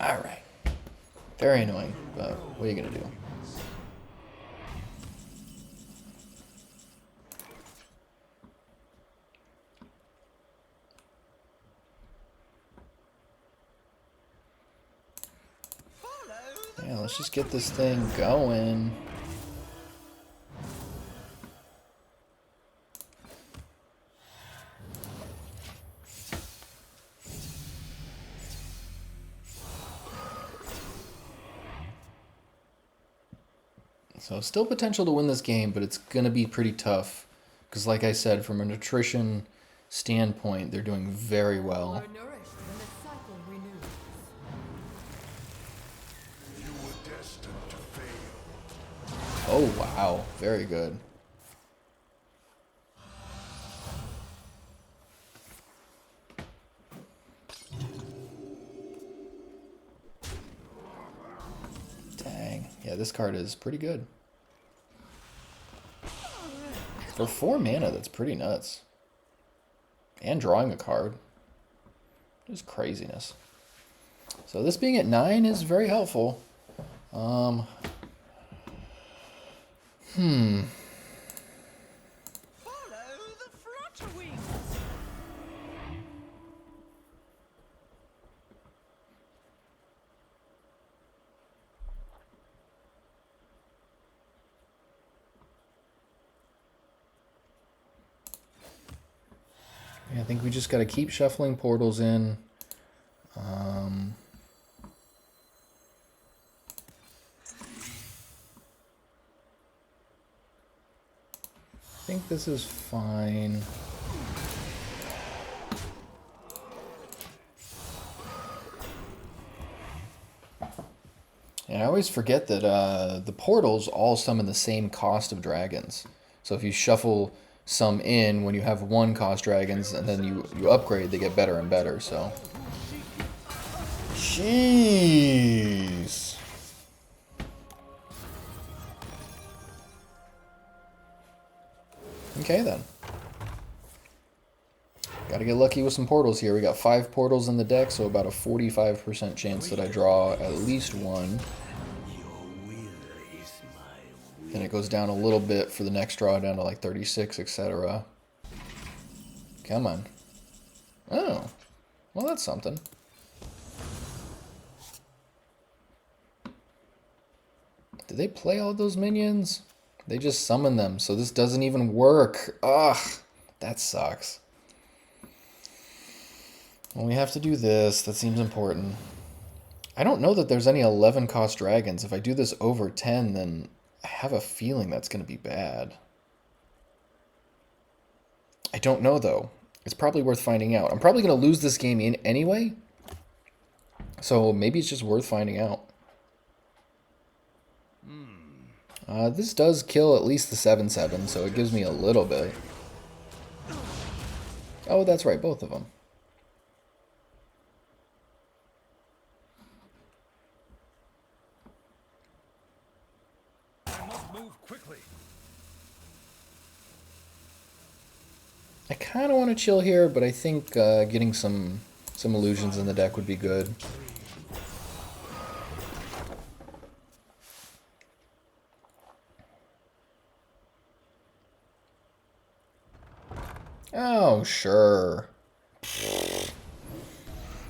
Alright. Very annoying, but what are you gonna do? Yeah, let's just get this thing going. So still potential to win this game, but it's going to be pretty tough. Because like I said, from a nutrition standpoint, they're doing very well. Are nourished when the cycle renews. You were destined to fail. Oh, wow. Very good. Dang. Yeah, this card is pretty good. For 4 mana, that's pretty nuts. And drawing a card. Just craziness. So this being at 9 is very helpful. Follow the flutterwings. Yeah, I think we just got to keep shuffling portals in. I think this is fine. And I always forget that the portals all summon the same cost of dragons. So if you shuffle some in when you have 1 cost dragons and then you upgrade, they get better and better. So, jeez. Okay then. Gotta get lucky with some portals here. We got 5 portals in the deck, so about a 45% chance that I draw at least one. Then it goes down a little bit for the next draw, down to like 36, etc. Come on. Oh. Well, that's something. Did they play all those minions? They just summon them, so this doesn't even work. Ugh. That sucks. Well, we have to do this. That seems important. I don't know that there's any 11 cost dragons. If I do this over 10, then I have a feeling that's going to be bad. I don't know, though. It's probably worth finding out. I'm probably going to lose this game in anyway. So maybe it's just worth finding out. This does kill at least the 7/7, so it gives me a little bit. Oh, that's right, both of them. I must move quickly. I kind of want to chill here, but I think getting some illusions in the deck would be good. Oh, sure.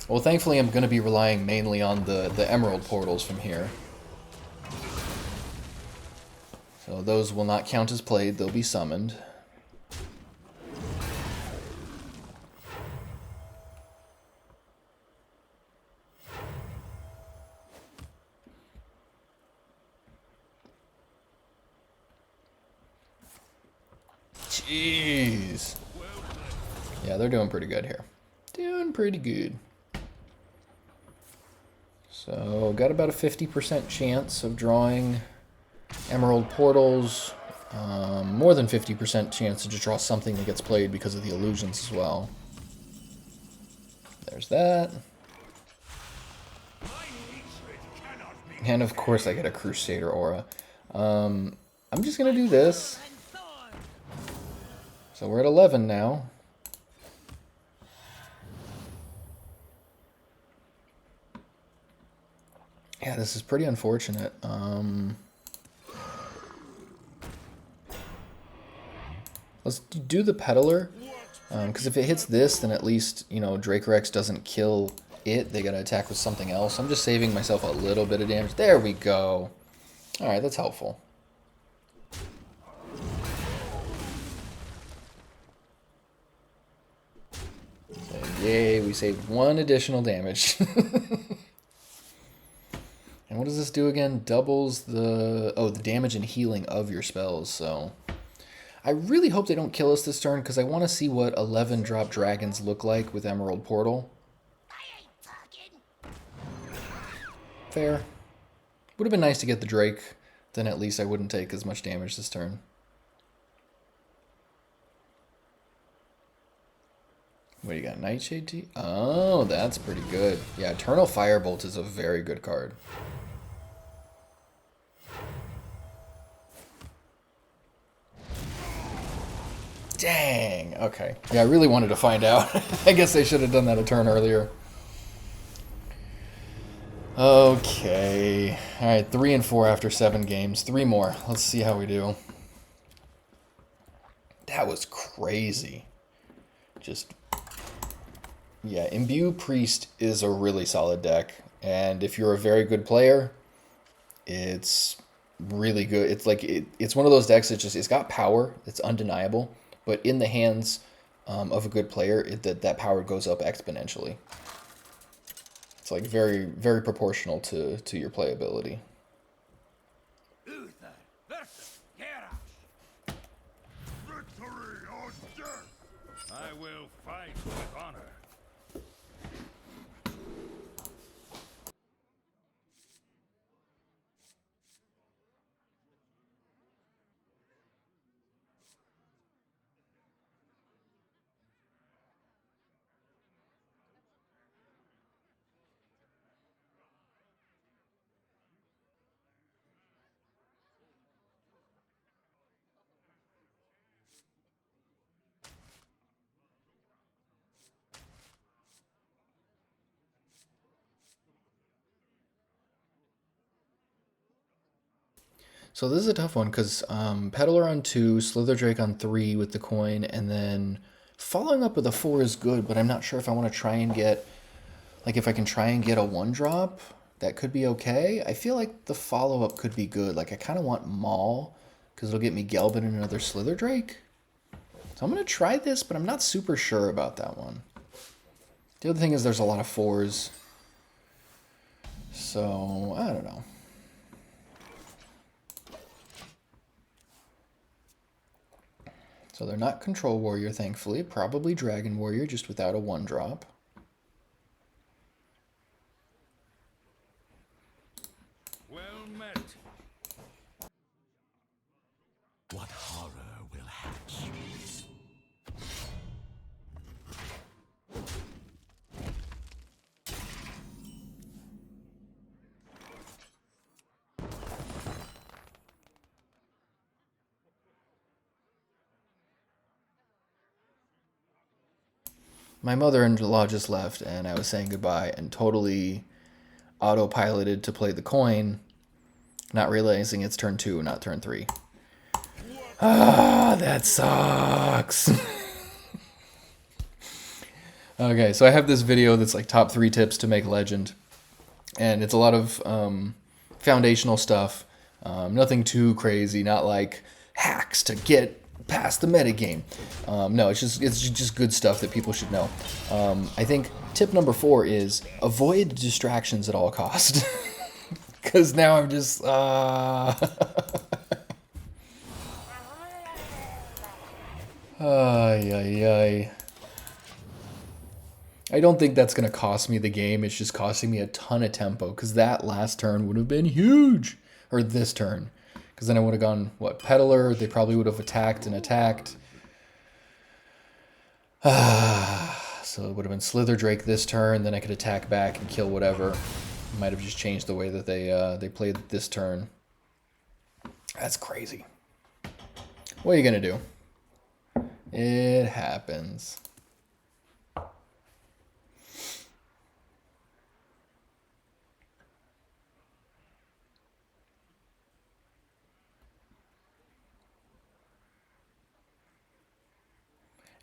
Well, thankfully I'm going to be relying mainly on the emerald portals from here. So those will not count as played, they'll be summoned. Jeez. Yeah, they're doing pretty good here. Doing pretty good. So, got about a 50% chance of drawing emerald portals. More than 50% chance to just draw something that gets played because of the illusions as well. There's that. And of course I get a Crusader aura. I'm just going to do this. So we're at 11 now. Yeah, this is pretty unfortunate. Let's do the Peddler, because if it hits this, then at least, you know, Dracorex doesn't kill it. They gotta attack with something else. I'm just saving myself a little bit of damage. There we go. Alright, that's helpful. So, yay, we saved 1 additional damage. And what does this do again? Doubles the damage and healing of your spells. So I really hope they don't kill us this turn because I want to see what 11 drop dragons look like with Emerald Portal. Fair. Would have been nice to get the Drake. Then at least I wouldn't take as much damage this turn. What do you got? Nightshade Tea? Oh, that's pretty good. Yeah, Eternal Firebolt is a very good card. Dang. Okay. Yeah, I really wanted to find out. I guess I should have done that a turn earlier. Okay. Alright, 3 and 4 after 7 games. 3 more. Let's see how we do. That was crazy. Just... yeah, Imbue Priest is a really solid deck. And if you're a very good player, it's really good. It's like it's one of those decks that just it's got power. It's undeniable. But in the hands of a good player, that power goes up exponentially. It's like very, very proportional to your playability. Uther versus Garrosh. Victory or death! I will fight with honor. So this is a tough one because Peddler on 2, Slither Drake on 3 with the coin, and then following up with a 4 is good, but I'm not sure if I want to try and get, like if I can try and get a 1-drop, that could be okay. I feel like the follow-up could be good. Like I kind of want Maul because it'll get me Gelbin and another Slither Drake. So I'm going to try this, but I'm not super sure about that one. The other thing is there's a lot of 4s. So, I don't know. So they're not Control Warrior, thankfully. Probably Dragon Warrior, just without a 1-drop. Well met. What horror will hatch? My mother-in-law just left, and I was saying goodbye, and totally autopiloted to play the coin, not realizing it's turn 2, not turn 3. Ah, that sucks. Okay, so I have this video that's like top 3 tips to make Legend, and it's a lot of foundational stuff, nothing too crazy, not like hacks to get past the metagame. No, it's just good stuff that people should know. I think tip number 4 is avoid distractions at all cost. Because now I'm just... Ay, ay, ay. I don't think that's going to cost me the game. It's just costing me a ton of tempo. Because that last turn would have been huge. Or this turn. Because then I would have gone, what, Peddler? They probably would have attacked and attacked. So it would have been Slither Drake this turn. Then I could attack back and kill whatever. Might have just changed the way that they played this turn. That's crazy. What are you going to do? It happens.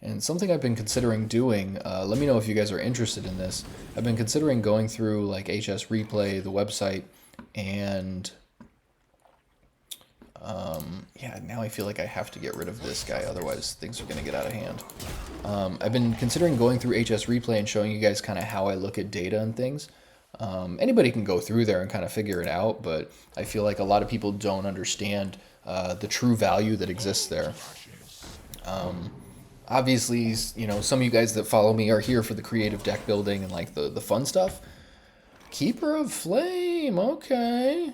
And something I've been considering doing, let me know if you guys are interested in this. I've been considering going through like HS Replay, the website, and yeah, now I feel like I have to get rid of this guy, otherwise things are going to get out of hand. I've been considering going through HS Replay and showing you guys kind of how I look at data and things. Anybody can go through there and kind of figure it out, but I feel like a lot of people don't understand the true value that exists there. Obviously, you know, some of you guys that follow me are here for the creative deck building and like the fun stuff. Keeper of Flame, okay.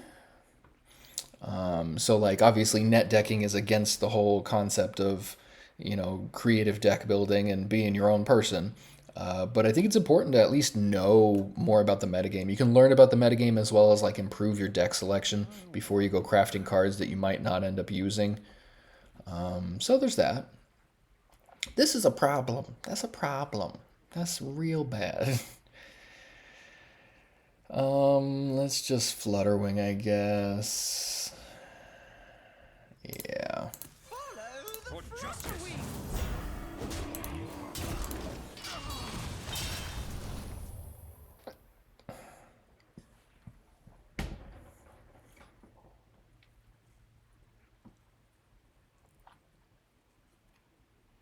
So like obviously net decking is against the whole concept of, you know, creative deck building and being your own person. But I think it's important to at least know more about the metagame. You can learn about the metagame as well as like improve your deck selection before you go crafting cards that you might not end up using. So there's that. This is a problem. That's a problem. That's real bad. Let's just Flutterwing, I guess. Yeah. Follow the Flutterwing.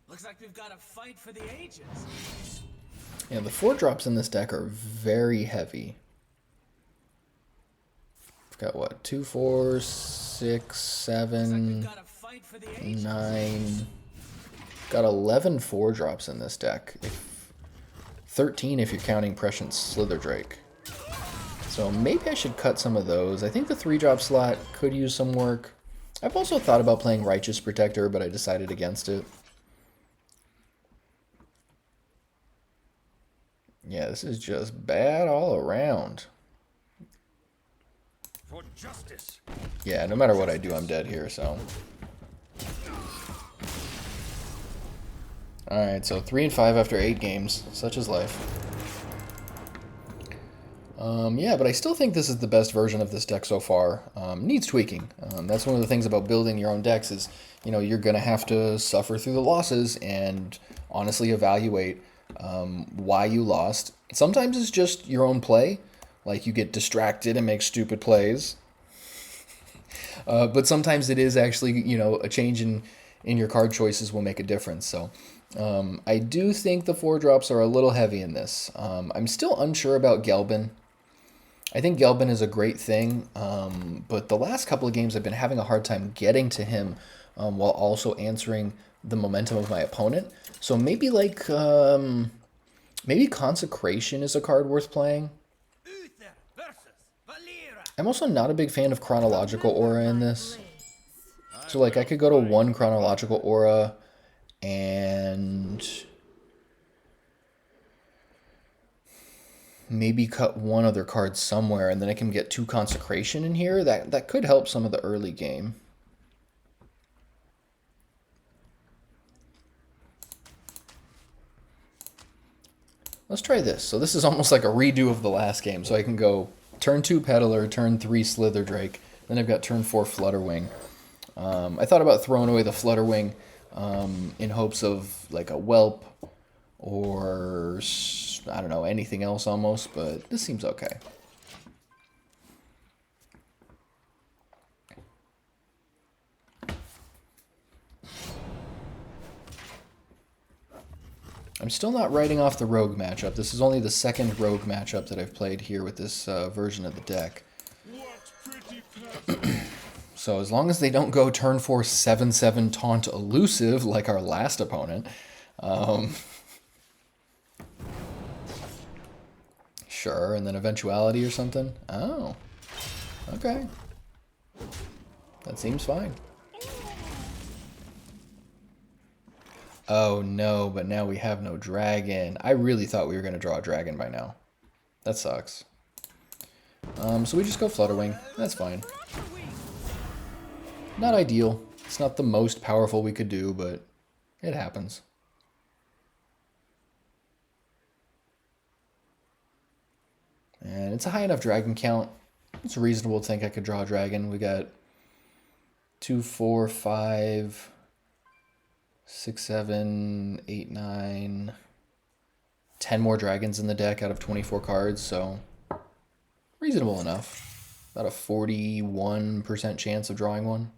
Looks like we've got a fight for the ages. Yeah, the 4-drops in this deck are very heavy. We've got what? 2, 4, 6, 7, 9. Got 11 4-drops in this deck. 13 if you're counting Prescient Slitherdrake. So maybe I should cut some of those. I think the 3-drop slot could use some work. I've also thought about playing Righteous Protector, but I decided against it. Yeah, this is just bad all around. For justice. Yeah, no matter what I do, I'm dead here, so. Alright, so 3 and 5 after 8 games. Such is life. Yeah, but I still think this is the best version of this deck so far. Needs tweaking. That's one of the things about building your own decks is, you know, you're going to have to suffer through the losses and honestly evaluate why you lost. Sometimes it's just your own play. Like you get distracted and make stupid plays. But sometimes it is actually, you know, a change in your card choices will make a difference. So I do think the 4-drops are a little heavy in this. I'm still unsure about Gelbin. I think Gelbin is a great thing, but the last couple of games I've been having a hard time getting to him while also answering the momentum of my opponent. So maybe like, maybe Consecration is a card worth playing. Uther versus Valera. I'm also not a big fan of Chronological Aura in this. So like I could go to 1 Chronological Aura and maybe cut 1 other card somewhere, and then I can get 2 Consecration in here. That could help some of the early game. Let's try this. So this is almost like a redo of the last game. So I can go turn 2 Peddler, turn 3 Slitherdrake, then I've got turn 4 Flutterwing. I thought about throwing away the Flutterwing in hopes of like a Whelp or, I don't know, anything else almost, but this seems okay. I'm still not writing off the Rogue matchup. This is only the second Rogue matchup that I've played here with this version of the deck. So as long as they don't go turn 4 7/7 Taunt Elusive like our last opponent. Sure, and then Eventuality or something. Oh, okay. That seems fine. Oh no, but now we have no dragon. I really thought we were going to draw a dragon by now. That sucks. So we just go Flutterwing. That's fine. Not ideal. It's not the most powerful we could do, but it happens. And it's a high enough dragon count. It's reasonable to think I could draw a dragon. We got 2, 4, 5... 6, 7, 8, 9, 10 more dragons in the deck out of 24 cards, so reasonable enough. About a 41% chance of drawing one.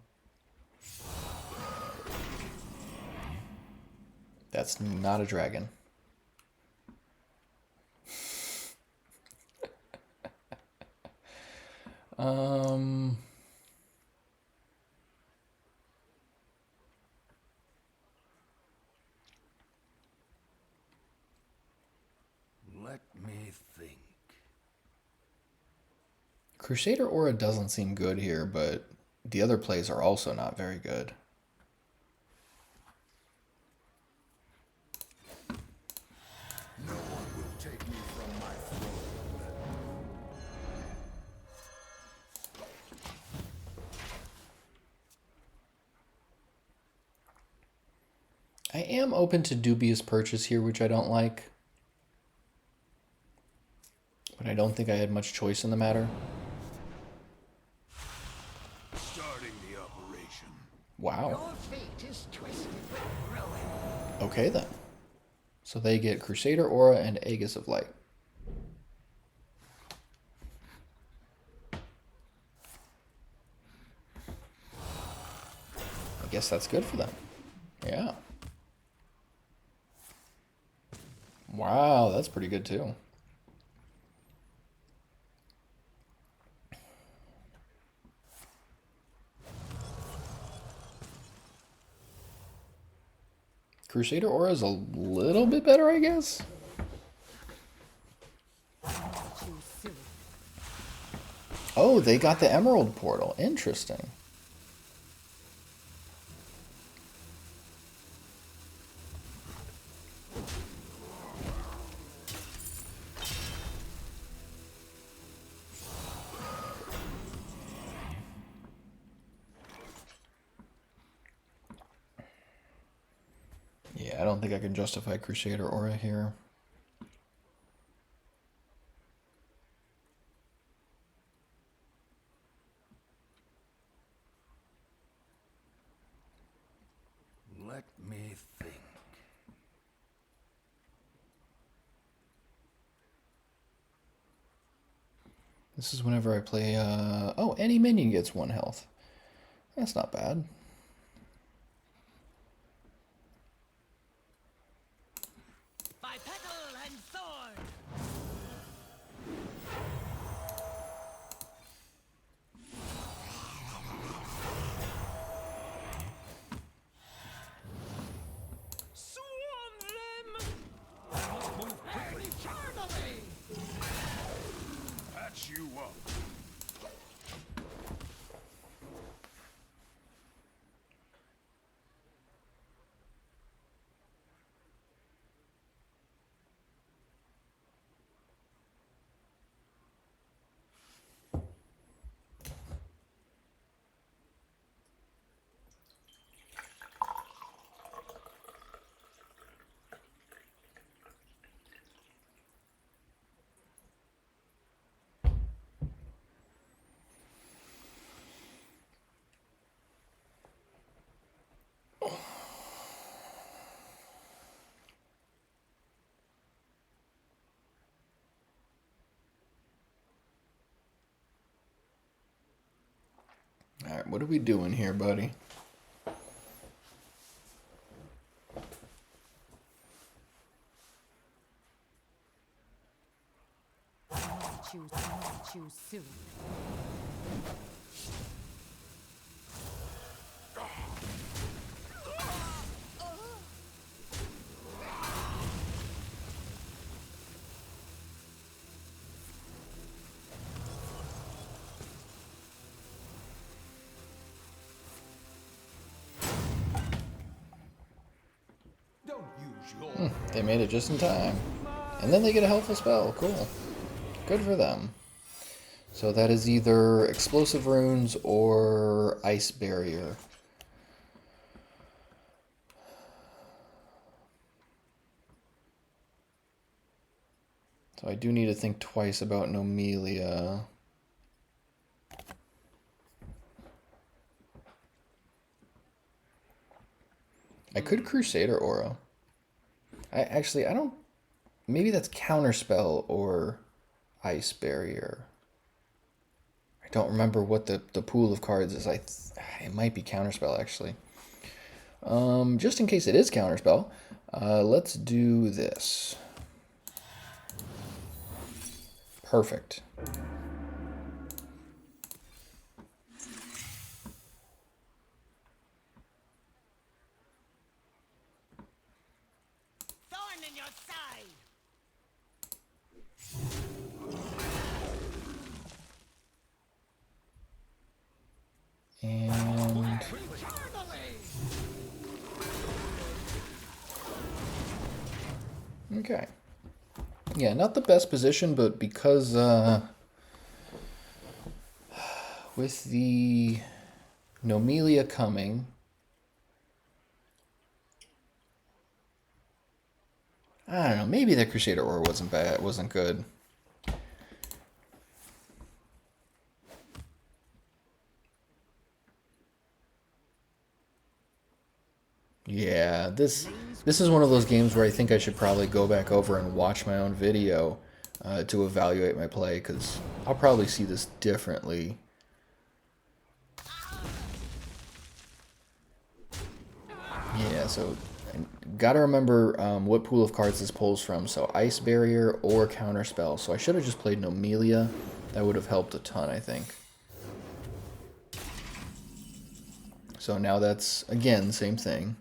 That's not a dragon. Um, Let me think. Crusader Aura doesn't seem good here, but the other plays are also not very good. No one will take me from my throne. I am open to dubious purchase here, which I don't like. But I don't think I had much choice in the matter. Starting the operation. Wow. Your fate is twisted with ruin. Okay then. So they get Crusader Aura and Aegis of Light. I guess that's good for them. Yeah. Wow, that's pretty good too. Crusader Aura is a little bit better, I guess. Oh, they got the Emerald Portal. Interesting. Yeah, I don't think I can justify Crusader Aura here. Let me think. This is whenever I play, oh, any minion gets 1 health. That's not bad. By petal and thorn. Swarm them. Move quickly. Patch you up. All right, what are we doing here, buddy? Choose soon. Don't use your They made it just in time. And then they get a helpful spell. Cool. Good for them. So that is either Explosive Runes or Ice Barrier. So I do need to think twice about Nomelia. I could Crusader Aura. I don't... Maybe that's Counterspell or Ice Barrier. I don't remember what the pool of cards is. It might be Counterspell, actually. Just in case it is Counterspell, let's do this. Perfect. Okay. Yeah, not the best position, but because with the Nomelia coming, I don't know, maybe the Crusader Ore wasn't bad, wasn't good. Yeah, this is one of those games where I think I should probably go back over and watch my own video to evaluate my play, because I'll probably see this differently. Yeah, so gotta remember what pool of cards this pulls from. So Ice Barrier or Counterspell. So I should have just played Nomelia. That would have helped a ton, I think. So now that's, again, same thing.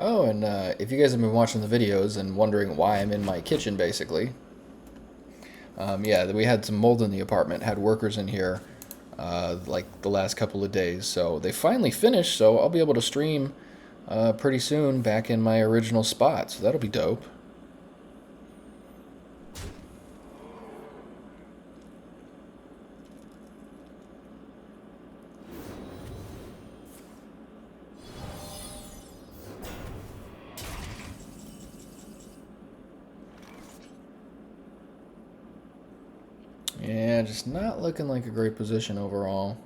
Oh, and if you guys have been watching the videos and wondering why I'm in my kitchen, basically, yeah, we had some mold in the apartment, had workers in here like the last couple of days, so they finally finished, so I'll be able to stream pretty soon back in my original spot, so that'll be dope. Yeah, just not looking like a great position overall.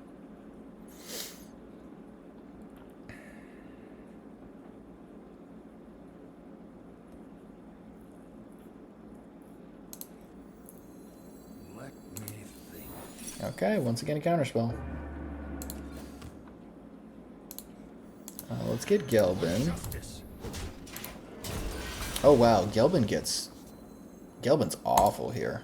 Let me think. Okay, once again a counterspell. Let's get Gelbin. Oh wow, Gelbin's awful here.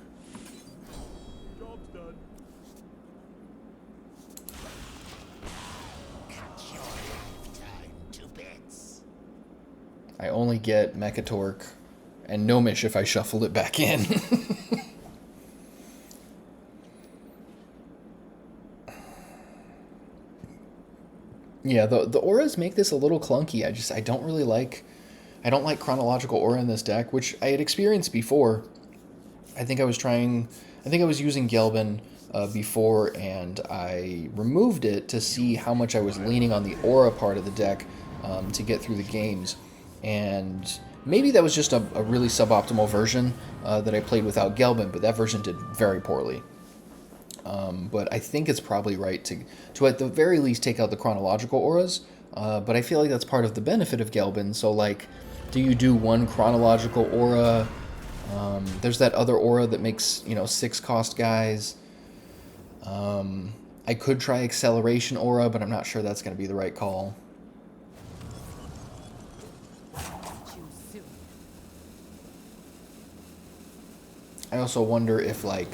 I only get Mechatork and Gnomish if I shuffle it back in. Yeah, the auras make this a little clunky. I don't really like, I don't like chronological aura in this deck, which I had experienced before. I think I was using Gelbin before, and I removed it to see how much I was leaning on the aura part of the deck to get through the games. And maybe that was just a really suboptimal version that I played without Gelbin, but that version did very poorly. But I think it's probably right to at the very least take out the chronological auras, but I feel like that's part of the benefit of Gelbin. So like, do you do one chronological aura? There's that other aura that makes, 6 cost guys. I could try acceleration aura, but I'm not sure that's going to be the right call. I also wonder if, like,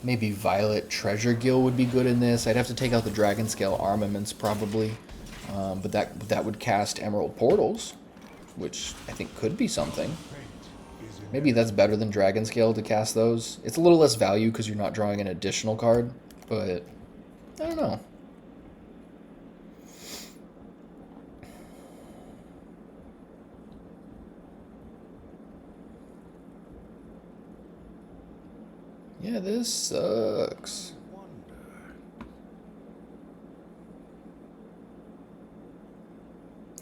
maybe Violet Treasure Gill would be good in this. I'd have to take out the Dragon Scale armaments, probably. But that would cast Emerald Portals, which I think could be something. Maybe that's better than Dragon Scale to cast those. It's a little less value because you're not drawing an additional card, but I don't know. Yeah, this sucks.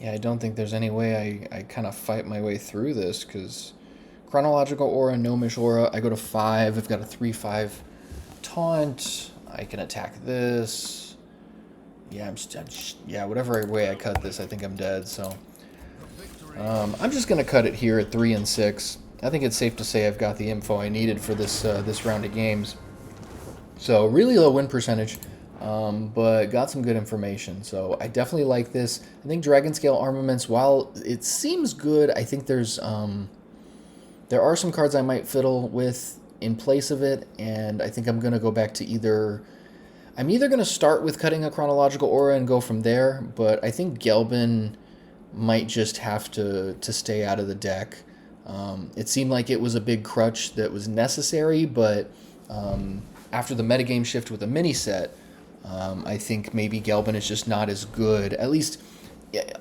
Yeah, I don't think there's any way I kind of fight my way through this, because Chronological Aura, Gnomish Aura, I go to 5, I've got a 3/5 taunt, I can attack this. Yeah, yeah, whatever way I cut this, I think I'm dead, so. I'm just going to cut it here at 3 and 6. I think it's safe to say I've got the info I needed for this this round of games. So really low win percentage. but got some good information. So I definitely like this. I think Dragon Scale Armaments, while it seems good, I think there are some cards I might fiddle with in place of it, and I think I'm going to go back to I'm either going to start with cutting a Chronological Aura and go from there, but I think Gelbin might just have to stay out of the deck. It seemed like it was a big crutch that was necessary, but after the metagame shift with the mini set, I think maybe Gelbin is just not as good. At least,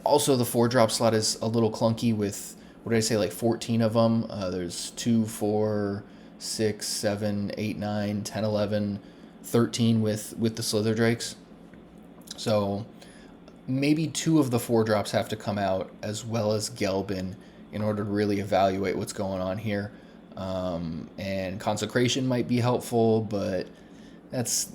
also the 4-drop slot is a little clunky with, what did I say, like 14 of them. There's 2, 4, 6, 7, 8, 9, 10, 11, 13 with the Slither Drakes. So maybe 2 of the 4-drops have to come out, as well as Gelbin, in order to really evaluate what's going on here. And Consecration might be helpful, but that's,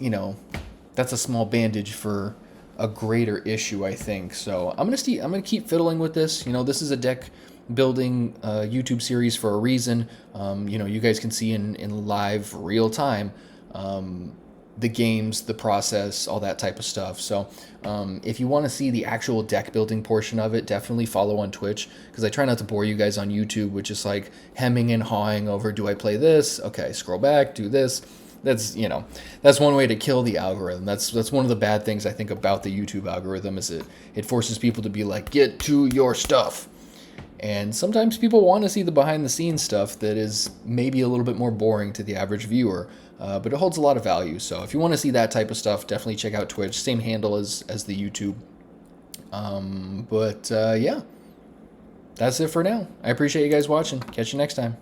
that's a small bandage for a greater issue, I think. So I'm gonna keep fiddling with this. This is a deck building YouTube series for a reason. You guys can see in live real time the games, the process, all that type of stuff. So if you want to see the actual deck building portion of it, definitely follow on Twitch, because I try not to bore you guys on YouTube, which is like hemming and hawing over, do I play this? Okay, scroll back, do this. That's, that's one way to kill the algorithm. That's one of the bad things I think about the YouTube algorithm, is it forces people to be like, get to your stuff. And sometimes people want to see the behind the scenes stuff that is maybe a little bit more boring to the average viewer, but it holds a lot of value. So if you want to see that type of stuff, definitely check out Twitch. Same handle as the YouTube. Yeah, that's it for now. I appreciate you guys watching. Catch you next time.